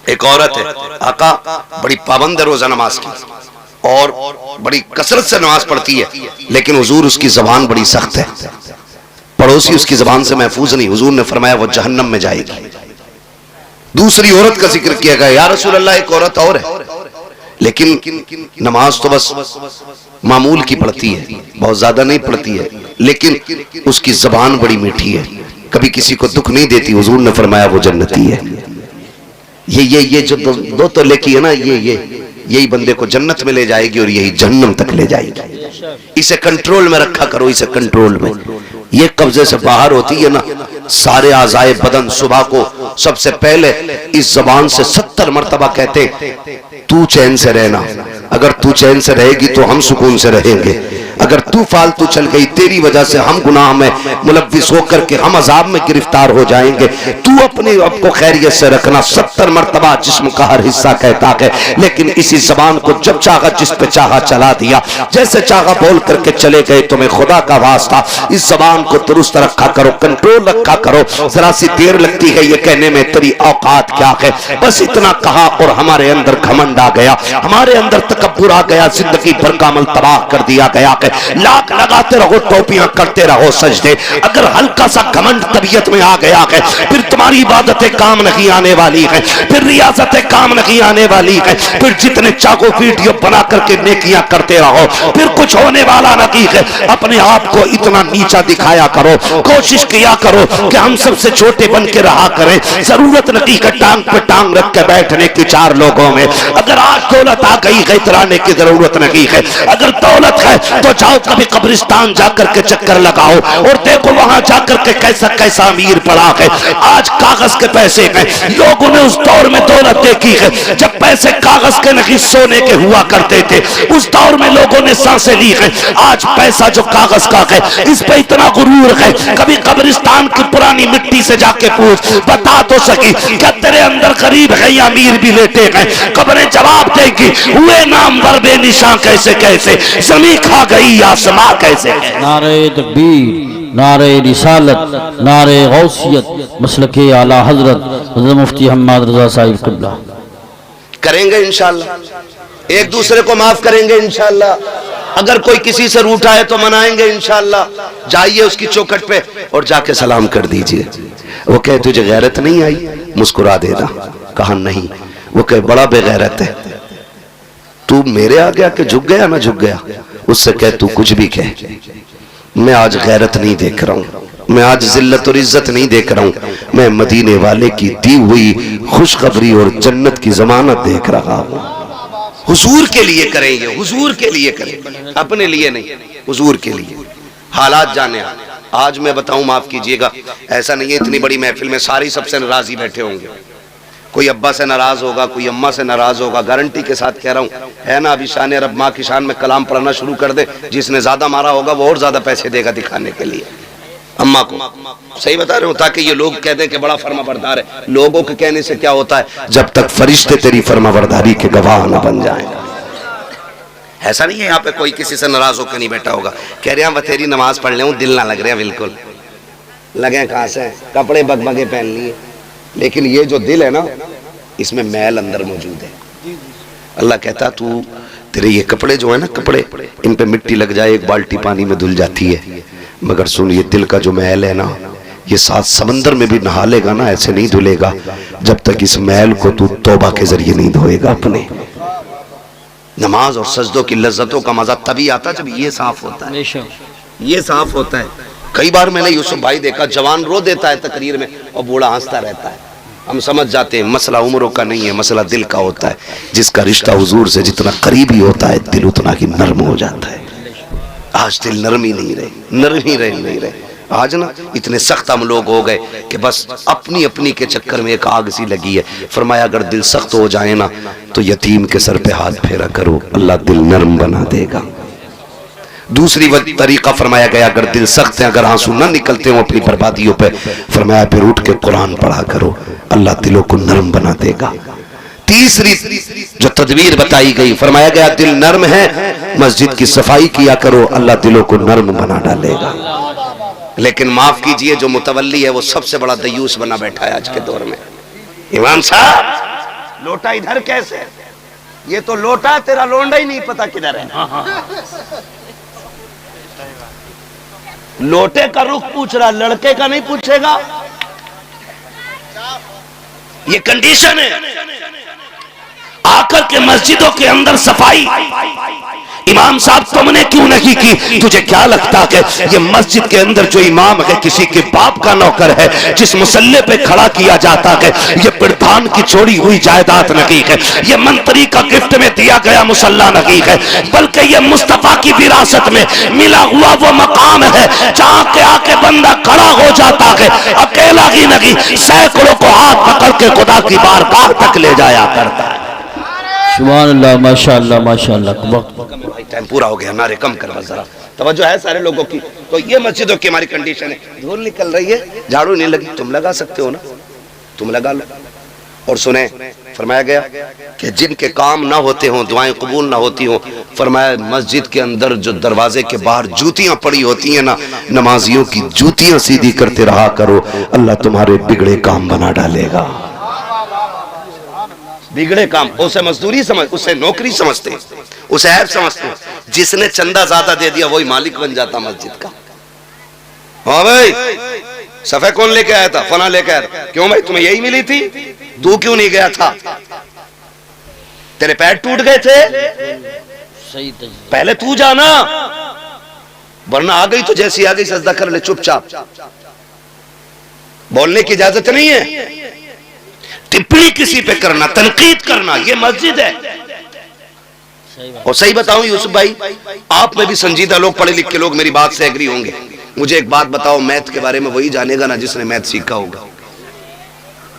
Speaker 5: एक औरत है, आका बड़ी पाबंद है रोजा नमाज की और बड़ी कसरत से नमाज पढ़ती है, लेकिन हुजूर उसकी जबान बड़ी सख्त है, पड़ोसी उसकी जबान से महफूज नहीं। हुजूर ने फरमाया वो जहन्नम में जाएगी। दूसरी औरत का जिक्र किया गया, या रसूल अल्लाह एक औरत और है, लेकिन नमाज तो बस मामूल की पढ़ती है, बहुत ज्यादा नहीं पढ़ती है, लेकिन उसकी जबान बड़ी मीठी है, कभी किसी को दुख नहीं देती। हुजूर ने फरमाया वो जन्नती है। ये जो दो तो लेकी है ना, यही बंदे को जन्नत में ले जाएगी और यही जहन्नम तक ले जाएगी। इसे कंट्रोल में रखा करो, इसे कंट्रोल में। ये कब्जे से बाहर होती है ना, सारे आज़ाए बदन सुबह को सबसे पहले इस जबान से 70 मरतबा कहते तू चैन से रहना, अगर तू चैन से रहेगी तो हम सुकून से रहेंगे, अगर तू फालतू चल गई तेरी वजह से हम गुनाह में मुलव्विस होकर के हम अजाब में गिरफ्तार हो जाएंगे, तू अपने आप को खैरियत से रखना। 70 मरतबा जिस्म का हर हिस्सा कहता है, लेकिन इसी जबान को जब चाहा जिस पे चाहा चला दिया, जैसे चाहा बोल करके चले गए। तुम्हें खुदा का वास्ता इस जबान को दुरुस्त रखा करो, कंट्रोल रखा करो। जरा सी देर लगती है ये कहने में, तेरी औकात क्या है, बस इतना कहा और हमारे अंदर घमंड आ गया, हमारे अंदर तकब्बुर आ गया, जिंदगी भर का अमल तबाह कर दिया गया है। लाख लगाते रहो, टोपियां करते रहो सजदे, अगर हल्का सा घमंड तबीयत में आ गया है, फिर तुम्हारी इबादतें काम नहीं आने वाली है, फिर रियासतें काम नहीं आने वाली है, फिर जितने चाहो वीडियो बना करके नेकियां करते रहो, फिर कुछ होने वाला नहीं है। अपने आप को इतना नीचा दिखाया करो, कोशिश किया करो कि हम सबसे छोटे बन के रहा करें। जरूरत नहीं है टांग पे टांग रख के बैठने की 4 लोगों में। अगर आज दौलत आ गई है, इतराने की जरूरत नहीं है। अगर दौलत है तो जाओ कभी कब्रिस्तान जाकर के चक्कर लगाओ और देखो वहां जाकर के कैसा कैसा अमीर पड़ा है। आज कागज के पैसे हैं, लोगों ने उस दौर में दौलत देखी है जब पैसे कागज के नहीं सोने के हुआ करते थे, उस दौर में लोगों ने सांसें ली है। आज पैसा जो कागज का है, इस पे इतना गुरूर है, कभी कब्रिस्तान की पुरानी मिट्टी से जाके पूछ, बता तो सकी क्या तेरे अंदर गरीब है या अमीर भी लेटे हैं? कब्रें जवाब देगी, हुए नामवर बेनिशान कैसे कैसे, जमीन खा गई आसमां कैसे।
Speaker 4: नारे तकबीर, नारे रिसालत, नारे गौसियत, मसलके आला हजरत हज़रत मुफ्ती हम्माद रज़ा साहिब क़िबला।
Speaker 5: करेंगे इंशाअल्लाह, एक दूसरे को माफ करेंगे इंशाअल्लाह। अगर कोई किसी से रूठा है तो मनाएंगे इंशाअल्लाह। जाइए उसकी चौखट पे और जाके सलाम कर दीजिए। वो कहे तुझे गैरत नहीं आई, मुस्कुरा देना। कहा नहीं। वो कहे बड़ा बेगैरत है, तू मेरे आगे आके झुक गया ना झुक गया। उससे कहे तू कुछ भी कहे, मैं आज गैरत नहीं देख रहा हूँ, मैं आज जिल्लत और इज्जत नहीं देख रहा हूँ, मैं मदीने वाले की दी हुई खुशखबरी और जन्नत की जमानत देख रहा हूँ। हुजूर के लिए करेंगे, हुजूर के लिए करें, अपने लिए नहीं, हुजूर के लिए। हालात जाने आज मैं बताऊं, माफ कीजिएगा, ऐसा नहीं है इतनी बड़ी महफिल में सारी सबसे नाराज ही बैठे होंगे। कोई अब्बा से नाराज होगा, कोई अम्मा से नाराज होगा, गारंटी के साथ कह रहा हूँ, है ना। अभी शान रब माँ की शान में कलाम पढ़ना शुरू कर दे, जिसने ज्यादा मारा होगा वो और ज्यादा पैसे देगा दिखाने के लिए अम्मा को। सही बता रहे हो, ताकि ये लोग कह दें कि बड़ा फर्माबरदार है। लोगों के कहने से क्या होता है, जब तक फरिश्ते तेरी फर्माबरदारी के गवाह न बन जाएं। ऐसा नहीं है यहाँ पे कोई किसी से नाराज होकर नहीं बैठा होगा। कह रहे हैं बतेरी नमाज पढ़ ले, दिल ना लग रहा, बिल्कुल लगे कहाँ से, कपड़े बगबगे पहन लिए, लेकिन ये जो दिल है ना, इसमें मैल अंदर मौजूद है। अल्लाह कहता तू तेरे ये कपड़े जो है ना, कपड़े इन पे मिट्टी लग जाए, 1 बाल्टी पानी में धुल जाती है, मगर सुन ये दिल का जो मैल है ना, ये 7 समंदर में भी नहा लेगा ना, ऐसे नहीं धुलेगा जब तक इस मैल को तू तौबा के जरिए नहीं धोएगा अपने। नमाज और सजदों की लज्जतों का मजा तभी आता जब ये साफ होता है, ये साफ होता है। कई बार मैंने यूसुफ भाई देखा, जवान रो देता है तकरीर में और बूढ़ा हंसता रहता है। हम समझ जाते हैं मसला उम्रों का नहीं है, मसला दिल का होता है। जिसका रिश्ता हुजूर से जितना करीबी होता है, दिल उतना ही नर्म हो जाता है। आज दिल नरम ही नहीं रहे, नरम ही नहीं रहे। आज ना इतने सख्त हम लोग हो गए कि बस अपनी अपनी के चक्कर में एक आग सी लगी है। फरमाया अगर दिल सख्त हो जाए ना तो यतीम के सर पे हाथ फेरा करो, अल्लाह दिल नरम बना देगा। दूसरी तरीका फरमाया गया, अगर दिल सख्त है, अगर आंसू ना निकलते हो अपनी बर्बादियों पे, फरमाया फिर उठ के कुरान पढ़ा करो, अल्लाह दिलों को नरम बना देगा। तीसरी जो तदबीर बताई गई, फरमाया गया दिल नर्म है, मस्जिद की सफाई किया करो, अल्लाह दिलों को नर्म बना डालेगा। लेकिन माफ कीजिए, जो मुतवल्ली है वो सबसे बड़ा दयूस बना बैठा है आज के दौर में। इमाम साहब लोटा इधर कैसे, ये तो लोटा तेरा लोंडा ही नहीं पता किधर है। लोटे का रुख पूछ रहा, लड़के का नहीं पूछेगा। ये कंडीशन है। आकर के मस्जिदों के अंदर सफाई, इमाम साहब तुमने क्यों नहीं की? तुझे क्या लगता है ये मस्जिद के अंदर जो इमाम है किसी के बाप का नौकर है? जिस मुसल्ले पे खड़ा किया जाता है ये प्रधान की छोड़ी हुई जायदाद नहीं है, ये मंत्री का गिफ्ट में दिया गया मुसल्ला नहीं है, बल्कि ये मुस्तफा की विरासत में मिला हुआ वो मकाम है जहाँ के आके बंदा खड़ा हो जाता है, अकेला ही नहीं सैकड़ों को हाथ पकड़ के खुदा की बारगाह तक ले जाया करता है।
Speaker 4: सुभान अल्लाह, माशाअल्लाह माशाअल्लाह।
Speaker 5: टाइम पूरा हो गया, नारे कम कर, जरा तवज्जो है सारे लोगों की। तो ये मस्जिदों की हमारी कंडीशन है। धूल निकल रही है, झाड़ू नहीं लगी, तुम लगा सकते हो ना, तुम लगा लो। और सुने, फरमाया गया कि जिनके काम ना होते हों, दुआएं कबूल ना होती हों, फरमाया मस्जिद के अंदर जो दरवाजे के बाहर जूतियां पड़ी होती हैं ना, नमाजियों की जूतियां सीधी करते रहा करो, अल्लाह तुम्हारे बिगड़े काम बना डालेगा। बिगड़े काम, उसे मजदूरी समझ, उसे नौकरी समझते, उसे ऐप समझते। जिसने चंदा ज्यादा दे दिया वही मालिक बन जाता मस्जिद का। हाँ भाई, सफे कौन लेके आया था? फना लेके आया था। क्यों भाई, तुम्हें यही मिली थी, तू क्यों नहीं गया था? तेरे पैर टूट गए थे, पहले तू जाना, वरना आ गई तो जैसी आ गई सजदा कर ले चुपचाप। बोलने की इजाजत नहीं है, टिप्पणी किसी पे करना, तनकीद करना, ये मस्जिद है। और सही बताऊं यूसुफ भाई, आप में भी संजीदा लोग, पढ़े लिखे लोग मेरी बात से एग्री होंगे। मुझे एक बात बताओ, मैथ के बारे में वही जानेगा ना जिसने मैथ सीखा होगा।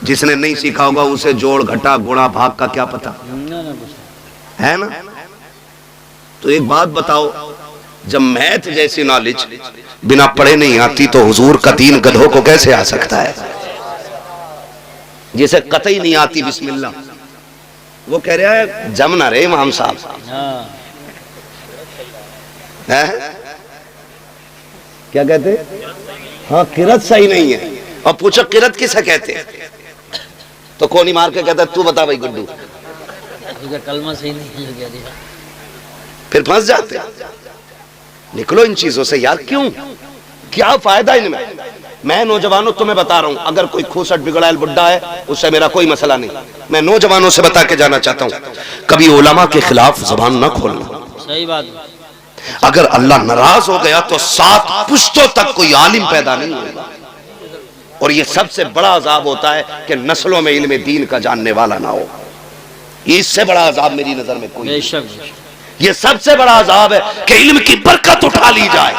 Speaker 5: जिसने नहीं सीखा होगा उसे जोड़ घटा गुणा भाग का क्या पता है ना। तो एक बात बताओ, जब मैथ जैसी नॉलेज बिना पढ़े नहीं आती तो हुजूर का दीन गधों को कैसे आ सकता है? जिसे कतई नहीं आती बिस्मिल्लाह, वो कह रहा है जम ना रे इमाम साहब है? क्या कहते? हाँ, किरत सही नहीं है। और पूछो किरत किसे कहते हैं, तो कोनी मार के कहता तू बता भाई गुड्डू,
Speaker 4: कलमा सही नहीं है,
Speaker 5: फिर फंस जाते। निकलो इन चीजों से यार, क्यों, क्या फायदा इनमें? मैं नौजवानों तुम्हें बता रहा हूं, अगर कोई खूसट बिगड़ायल बुड्ढा है उससे मेरा कोई मसला नहीं। मैं नौजवानों से बता के जाना चाहता हूं, कभी उलमा के खिलाफ जुबान ना खोलना।
Speaker 4: सही बात।
Speaker 5: अगर अल्लाह नाराज हो गया तो 7 पुश्तों तक कोई आलिम पैदा नहीं होगा। और ये सबसे बड़ा अजाब होता है कि नस्लों में इल्म दीन का जानने वाला ना हो। इससे बड़ा अजाब मेरी नजर में कोई नहीं। ये सबसे बड़ा अजाब है कि इल्म की बरकत उठा ली जाए।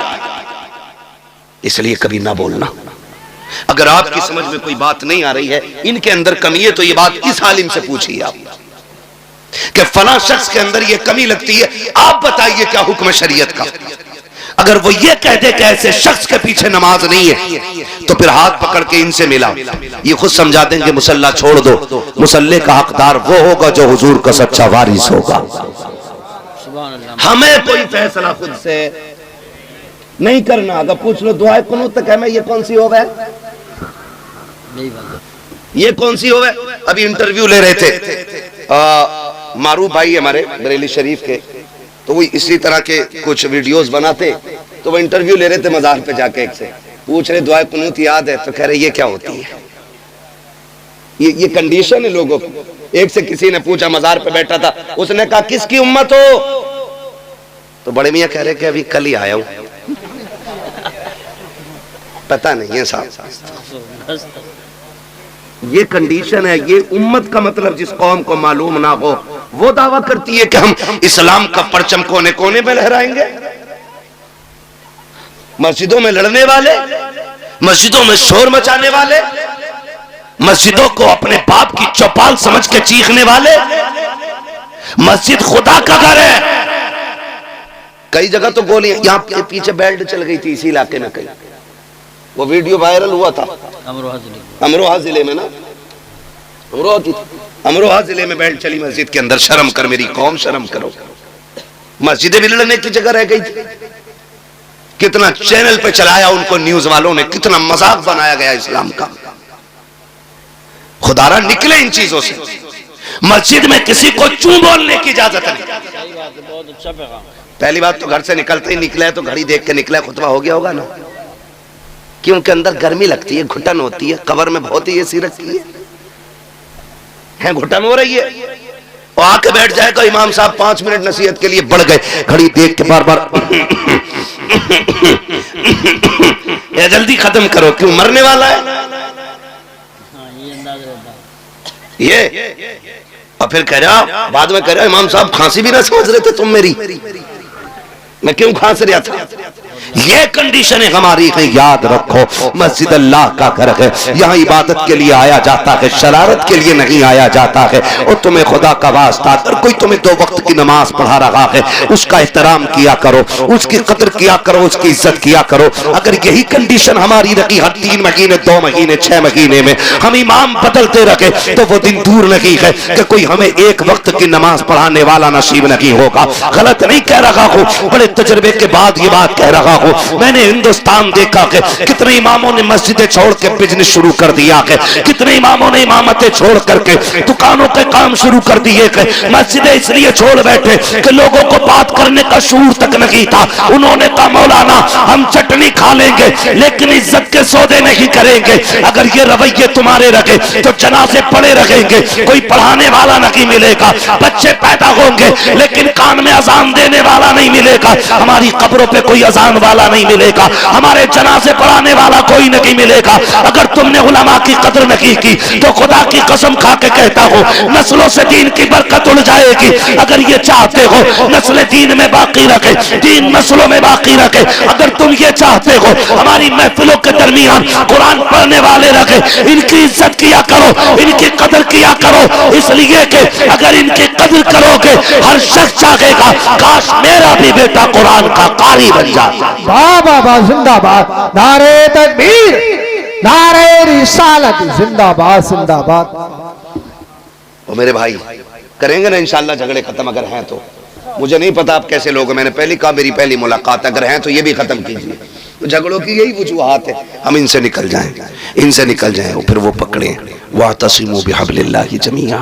Speaker 5: इसलिए कभी ना बोलना। अगर आपकी समझ में कोई बात नहीं आ रही है, इनके अंदर कमी है, तो ये बात इस आलिम से पूछिए आप कि फला शख्स के अंदर ये कमी लगती है, आप बताइए क्या हुक्म शरीयत का। अगर वो ये कह दे कि ऐसे शख्स के पीछे नमाज नहीं है, तो फिर हाथ पकड़ के इनसे मिला, ये खुद समझा देंगे मुसल्ला छोड़ दो। मुसल्ले का हकदार वो होगा जो हुजूर का सच्चा वारिस होगा। हमें कोई फैसला खुद से नहीं करना। अगर पूछ लो दुआ कुनूत तक है, मैं ये कौन सी होवे, ये कौन सी होवे? अभी इंटरव्यू ले रहे थे मारूफ भाई हमारे बरेली शरीफ के, तो वो इसी तरह के कुछ वीडियोस बनाते, तो वो इंटरव्यू ले रहे थे मजार पे जाके, एक से पूछ रहे दुआ कुनूत याद है? तो कह रहे ये क्या होती है, ये कंडीशन है लोगों की। एक से किसी ने पूछा, मजार पे बैठा था, उसने कहा किसकी उम्मत हो? तो बड़े मियाँ कह रहे कि अभी कल ही आया हूं, पता नहीं है साहब। ये कंडीशन है। ये उम्मत का मतलब जिस कौम को मालूम ना हो वो दावा करती है कि हम इस्लाम का परचम कोने कोने में लहराएंगे। मस्जिदों में लड़ने वाले, मस्जिदों में शोर मचाने वाले, मस्जिदों को अपने बाप की चौपाल समझ के चीखने वाले। मस्जिद खुदा का घर है। कई जगह तो गोलियां, यहाँ पीछे बेल्ट चल गई थी इसी इलाके में, कहीं वो वीडियो वायरल हुआ था अमरोहा जिले में ना, अमरोहा जिले में बेल्ट चली मस्जिद के अंदर। शर्म कर मेरी कौम, शर्म करो। मस्जिदें भी लड़ने की जगह रह गई थी। कितना चैनल पे चलाया उनको न्यूज वालों ने, कितना मजाक बनाया गया इस्लाम का। खुदारा निकले इन चीजों से। मस्जिद में किसी को चू बोलने की इजाजत नहीं। पहली बात तो घर से निकलते ही निकला है तो घड़ी देख के निकला, खुतबा हो गया होगा ना, क्योंकि अंदर गर्मी लगती है, घुटन होती है। कब्र में बहुत ही एसी रखी है, घुटन हो रही है, और आके बैठ जाएगा इमाम साहब 5 मिनट नसीहत के लिए, बढ़ गए, घड़ी देख के बार बार ये जल्दी खत्म करो, क्यों मरने वाला है ये। और फिर कह रहा, बाद में कह रहा इमाम साहब खांसी भी ना समझ रहे थे तुम मेरी, मैं क्यों खांस रहा था। ये कंडीशन है हमारी है, याद रखो। मस्जिद अल्लाह का घर है, यहाँ इबादत के लिए आया जाता है, शरारत के लिए नहीं आया जाता है। और तुम्हें खुदा का वास्ता, अगर कोई तुम्हें 2 वक्त की नमाज पढ़ा रहा है उसका एहतराम किया करो, उसकी कदर किया करो, उसकी इज्जत किया करो। अगर यही कंडीशन हमारी रखी, हर 3 महीने 2 महीने 6 महीने में हम इमाम बदलते रखे, तो वो दिन दूर नहीं है कि कोई हमें 1 वक्त की नमाज पढ़ाने वाला नसीब नहीं होगा। गलत नहीं कह रहा हूँ, बड़े तजर्बे के बाद ये बात कह रहा हूँ। मैंने हिंदुस्तान देखा कि कितने इमामों ने मस्जिदें छोड़ के बिजनेस शुरू कर दिया है, कितने इमामों ने इमामतें छोड़ करके दुकानों के काम शुरू कर दिए है। मस्जिदें इसलिए छोड़ बैठे कि लोगों को बात करने का शूर तक नहीं था। उन्होंने कहा मौलाना हम चटनी खा लेंगे लेकिन इज्जत के सौदे नहीं करेंगे। अगर ये रवैये तुम्हारे रखे तो जनाजे पड़े रहेंगे, कोई पढ़ाने वाला नहीं मिलेगा, बच्चे पैदा होंगे लेकिन कान में अजान देने वाला नहीं मिलेगा, हमारी कब्रों पे कोई अजान वाला नहीं मिलेगा, हमारे जनाजे पढ़ाने वाला कोई नहीं मिलेगा। अगर तुमने उलमा की कदर नहीं की तो खुदा की कसम खा के कहता हो नस्लों से दीन की बरकत उड़ जाएगी। अगर ये चाहते हो नस्लें दीन में बाकी रखे, दीन नस्लों में बाकी रखे, अगर तुम ये चाहते हो हमारी महफिलों के दरमियान कुरान पढ़ने वाले रखे, इनकी इज्जत किया करो, इनकी कदर किया करो, इसलिए कि अगर इनकी कदर करोगे हर शख्स चाहेगा काश मेरा भी बेटा कुरान का कारी बन जाए।
Speaker 3: बाबा जिंदाबाद, नारे तकबीर, नारे रिसालत, जिंदाबाद जिंदाबाद।
Speaker 5: और मेरे भाई करेंगे ना इंशाल्लाह झगड़े खत्म, अगर हैं तो। मुझे नहीं पता आप कैसे लोग, मैंने पहले कहा मेरी पहली मुलाकात, अगर हैं तो ये भी खत्म कीजिए। तो झगड़ों की यही वजूहात है, हम इनसे निकल जाएं, इनसे निकल जाएं, और फिर वो पकड़े वातसिमू बिहब्लिल्लाहि जमीआ,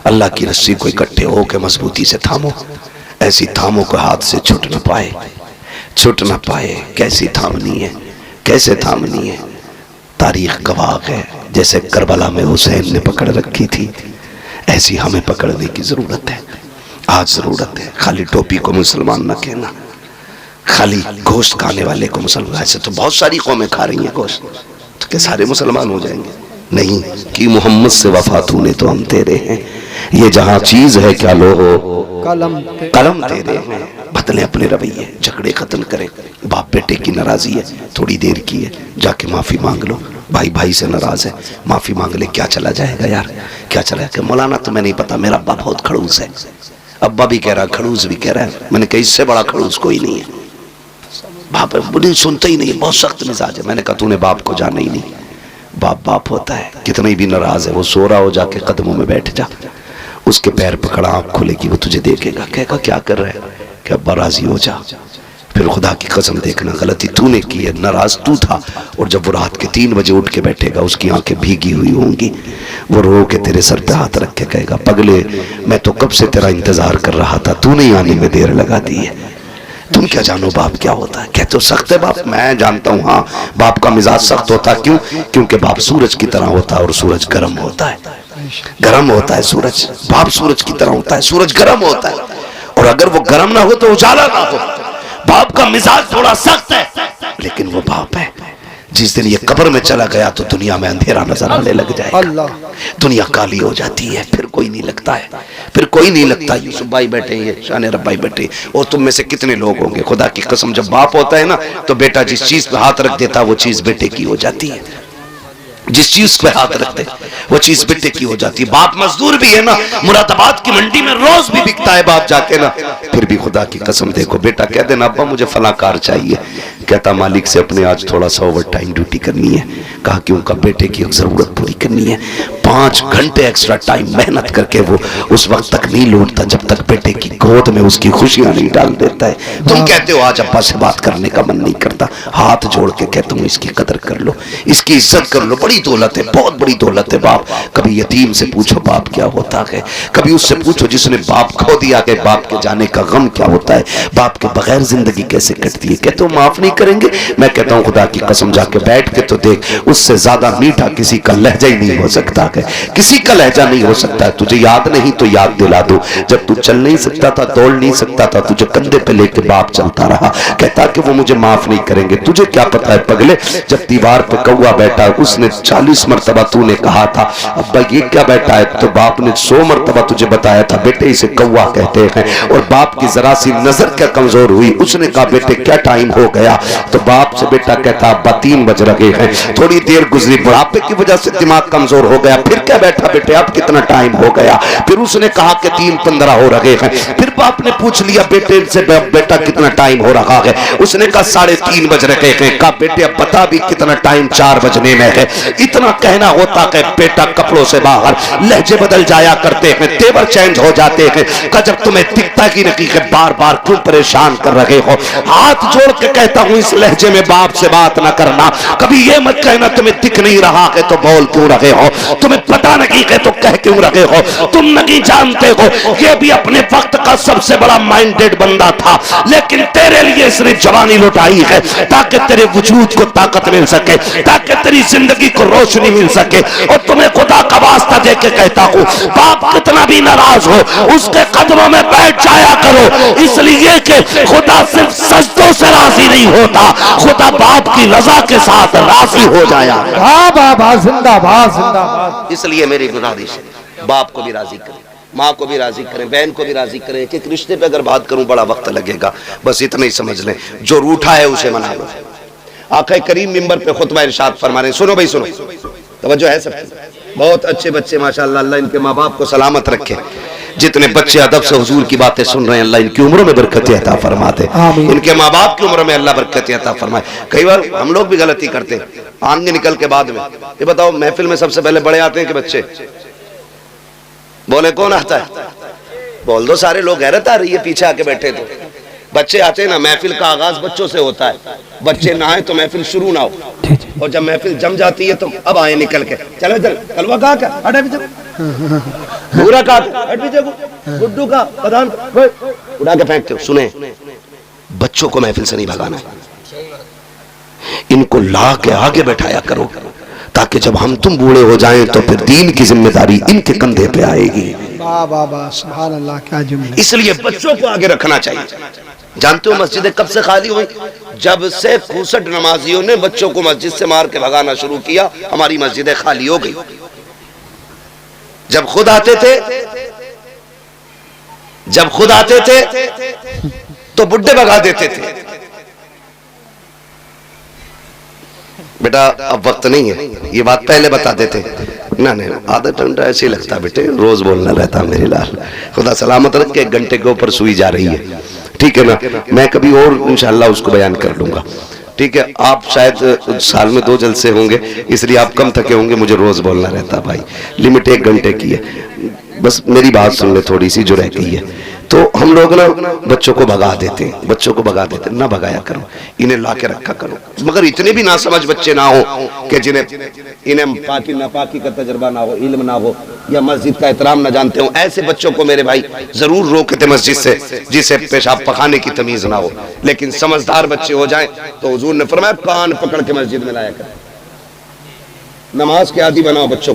Speaker 5: अल्लाह की रस्सी को इकट्ठे होकर मजबूती से थामो, ऐसी थामो को हाथ से छूट न पाए, छूट न पाए। कैसी थामनी है, कैसे थामनी है, तारीख गवाह है। जैसे करबला में हुसैन ने पकड़ रखी थी, ऐसी हमें पकड़ने की जरूरत है। आज जरूरत है। खाली टोपी को मुसलमान न कहना, खाली गोश्त खाने वाले को मुसलमान, ऐसे तो बहुत सारी कौमें खा रही हैं गोश्त, तो क्या सारे मुसलमान हो जाएंगे? नहीं, कि मोहम्मद से वफा तूने तो हम तेरे हैं, ये जहां चीज है क्या लो कलम तेरे हैं। बदले अपने रवैये, झगड़े खत्म करें। बाप बेटे की नाराजी है, थोड़ी देर की है, जाके माफी मांग लो। भाई भाई से नाराज है, माफी मांग ले, क्या चला जाएगा यार, क्या चला जाएगा। मौलाना तुम्हें नहीं पता मेरा अब्बा बहुत खड़ूस है, अब्बा भी कह रहा खड़ूस भी कह रहा है। मैंने कहा इससे बड़ा खड़ूस कोई नहीं है। बाप बुढ़ी सुनते ही नहीं, बहुत सख्त मिजाज है। मैंने कहा तूने बाप को जाना ही नहीं, बाप बाप होता है, कितने भी नाराज है वो सो रहा हो जाके कदमों में बैठ जा, उसके पैर पकड़ा, आँख खुलेगी, वो तुझे देखेगा, कहेगा क्या कर रहे है, कि अब्बा राजी हो जा। फिर खुदा की कसम देखना गलती तूने की है, नाराज तू था। और जब वो रात के 3 बजे उठ के बैठेगा, उसकी आंखें भीगी हुई होंगी, वो रो के तेरे सर पे हाथ रख के कहेगा पगले मैं तो कब से तेरा इंतजार कर रहा था, तूने आने में देर लगा दी है। तुम क्या जानो बाप क्या होता है। कहते हो सख्त है बाप, मैं जानता हूँ हाँ बाप का मिजाज सख्त होता है। क्यों? क्योंकि बाप सूरज की तरह होता है और सूरज गर्म होता है, गर्म होता है सूरज। बाप सूरज की तरह होता है, सूरज गर्म होता है, और अगर वो गर्म ना हो तो उजाला ना हो। बाप का मिजाज थोड़ा सख्त है, लेकिन वो बाप है। जिस दिन ये कब्र में चला गया तो दुनिया में अंधेरा नजर आने लग जाएगा, दुनिया काली हो जाती है, फिर कोई नहीं लगता है, फिर कोई नहीं लगता। यूसुफ भाई बैठे हैं, शान रब भाई बैठे, और तुम में से कितने लोग होंगे खुदा की कसम, जब बाप होता है ना तो बेटा जिस चीज पे हाथ रख देता वो चीज बेटे की हो जाती है, जिस चीज पे हाथ रखते वो चीज बेटे की हो जाती है। बाप मजदूर भी है ना, मुरादाबाद की मंडी में रोज भी बिकता है बाप जाके ना, फिर भी खुदा की कसम देखो बेटा कह देना अब्बा मुझे फला कार चाहिए, कहता मालिक से अपने आज थोड़ा सा ओवर टाइम ड्यूटी करनी है। कहा कि उनका बेटे की जरूरत पूरी करनी है, 5 घंटे एक्स्ट्रा टाइम मेहनत करके वो उस वक्त तक नहीं लौटता जब तक बेटे की गोद में उसकी खुशियां नहीं डाल देता है। तुम कहते हो आज अब्बा से बात करने का मन नहीं करता, हाथ जोड़ के कहता हूँ इसकी कदर कर लो, इसकी इज्जत कर लो, बड़ी दौलत है, बहुत बड़ी दौलत है बाप। कभी यतीम से पूछो बाप क्या होता है, कभी उससे पूछो जिसने बाप खो दिया है बाप के जाने का गम क्या होता है, बाप के बगैर जिंदगी कैसे कटती है। कहते हो माफ नहीं करेंगे, मैं कहता हूँ खुदा की कसम जाके बैठ के तो देख, उससे ज्यादा मीठा किसी का लहजा ही नहीं हो सकता है, किसी का लहजा नहीं हो सकता है। तुझे याद नहीं तो याद दिला दो, जब तू चल नहीं सकता था, दौड़ नहीं सकता था, तुझे कंधे पे लेके बाप चलता रहा, कहता कि वो मुझे माफ नहीं करेंगे। तुझे क्या पता है पगले, जब दीवार पे कौवा बैठा उसने 40 मरतबा तूने कहा था अब्बा ये क्या बैठा है, तो बाप ने 100 मरतबा तुझे बताया था बेटे इसे कौवा कहते हैं, और बाप की जरा सी नजर क्या कमजोर हुई, उसने कहा बेटे क्या टाइम हो गया, तो बाप से बेटा कहता अब्बा 3 बज रहे हैं। थोड़ी देर गुजरी, बुढ़ापे की वजह से दिमाग कमजोर हो गया, फिर क्या बैठा बेटे अब कितना टाइम हो गया, फिर उसने कहा कि 3:15 हो रहे हैं। फिर बाप ने पूछ लिया बेटे से बेटा कितना टाइम हो रहा है, उसने कहा 3:30 बज रहे हैं। कहा बेटे अब बता भी कितना टाइम, 4 बजने में है। इतना कहना होता है बेटा कपड़ों से बाहर, लहजे बदल जाया करते हैं, तेवर चेंज हो जाते हैं। कहा जब तुम्हें दिखता की नहीं है बार बार क्यों परेशान कर रहे हो, हाथ जोड़ के कहता हूं इस लहजे में बाप से बात ना करना, कभी ये मत कहना तुम्हें दिख नहीं रहा है तो बोल क्यों रहे हो, तुम्हें पता नहीं है तो कह क्यों रहे हो, तुम नहीं जानते हो ये भी अपने वक्त का सबसे बड़ा माइंडेड बंदा था, लेकिन तेरे लिए इसने जवानी लुटाई है ताकि तेरे वजूद को ताकत मिल सके, ताकि तेरी जिंदगी को रोशनी मिल सके। और तुम्हें खुदा का वास्ता दे के कहता हूं बाप कितना भी नाराज हो उसके कदमों में बैठ जाया करो, इसलिए कि खुदा सिर्फ सजदों से राजी नहीं होता, खुदा बाप की रजा के साथ राजी हो जाया।
Speaker 2: जिंदाबाद जिंदाबाद।
Speaker 5: इसलिए मेरी गुजारिश है बाप को भी राजी करें, माँ को भी राजी करें, बहन को भी राजी करें। कि रिश्ते पे अगर बात करूं बड़ा वक्त लगेगा, बस इतना ही समझ लें जो रूठा है उसे मना लो। आका करीम मिंबर पे खुतबा इरशाद फरमा रहे, सुनो भाई सुनो, तवज्जो है सब, बहुत अच्छे बच्चे माशाअल्लाह, अल्लाह इनके माँ बाप को सलामत रखे। जितने बच्चे अदब से हुजूर की बातें सुन रहे हैं अल्लाह इनकी उम्रों में बरकत अता फरमाते, इनके माँ बाप की उम्र में अल्लाह बरकत अता फरमाए। कई बार हम लोग भी गलती करते हैं, आगे निकल के बाद में ये बताओ महफिल में सबसे पहले बड़े आते हैं कि बच्चे? बोले कौन आता है? बोल दो, सारे लोग गैरत आ रही है पीछे आके बैठे तो बच्चे आते हैं ना। महफिल का आगाज बच्चों से होता है, बच्चे ना आए तो महफिल शुरू ना हो, और जब महफिल जम जाती है तो अब आए निकल के, चलो इधर कलवा कहा क्या हटा पीछे, पूरा कहा हट पीछे, गुड्डू का प्रधान उड़ा के फेंकते हो। सुने, बच्चों को महफिल से नहीं भगाना है, इनको ला के आगे बैठाया करो ताकि जब हम तुम बूढ़े हो जाएं तो फिर दीन की जिम्मेदारी इनके कंधे पे आएगी।
Speaker 3: वाह वाह वाह, सुभान अल्लाह, क्या जुमला।
Speaker 5: इसलिए बच्चों को आगे रखना चाहिए। जानते हो मस्जिदें कब से खाली हुई? जब से 65 नमाजियों ने बच्चों को मस्जिद से मार के भगाना शुरू किया, हमारी मस्जिदें खाली हो गई। जब खुद आते थे तो बुड्ढे भगा देते थे। बेटा अब वक्त नहीं है, ये बात पहले बता देते ना, नहीं आदत ऐसे लगता बेटे, रोज बोलना रहता मेरे लाल। खुदा सलामत रख के 1 घंटे के ऊपर सुई जा रही है, ठीक है ना। मैं कभी और इंशाल्लाह उसको बयान कर लूंगा, ठीक है। आप शायद साल में 2 जलसे होंगे इसलिए आप कम थके होंगे, मुझे रोज बोलना रहता भाई। लिमिट 1 घंटे की है, बस मेरी बात सुन ले थोड़ी सी जो रह गई है। तो हम लोग ना बच्चों को भगा देते हैं, बच्चों को भगा देते हैं, ना भगाया करो, इन्हें ला के रखा करो। मगर इतने भी ना समझ बच्चे ना हो कि जिन्हें इन्हें पाकी नापाकी का तजर्बा ना हो, इल्म ना हो, या मस्जिद का एहतराम न जानते हो, ऐसे बच्चों को मेरे भाई जरूर रोके थे मस्जिद से, जिसे पेशाब पखाने की तमीज ना हो। लेकिन समझदार बच्चे हो जाएं तो हुजूर ने फरमाया कान पकड़ के मस्जिद में लाया कर, नमाज के आदी बनाओ बच्चों।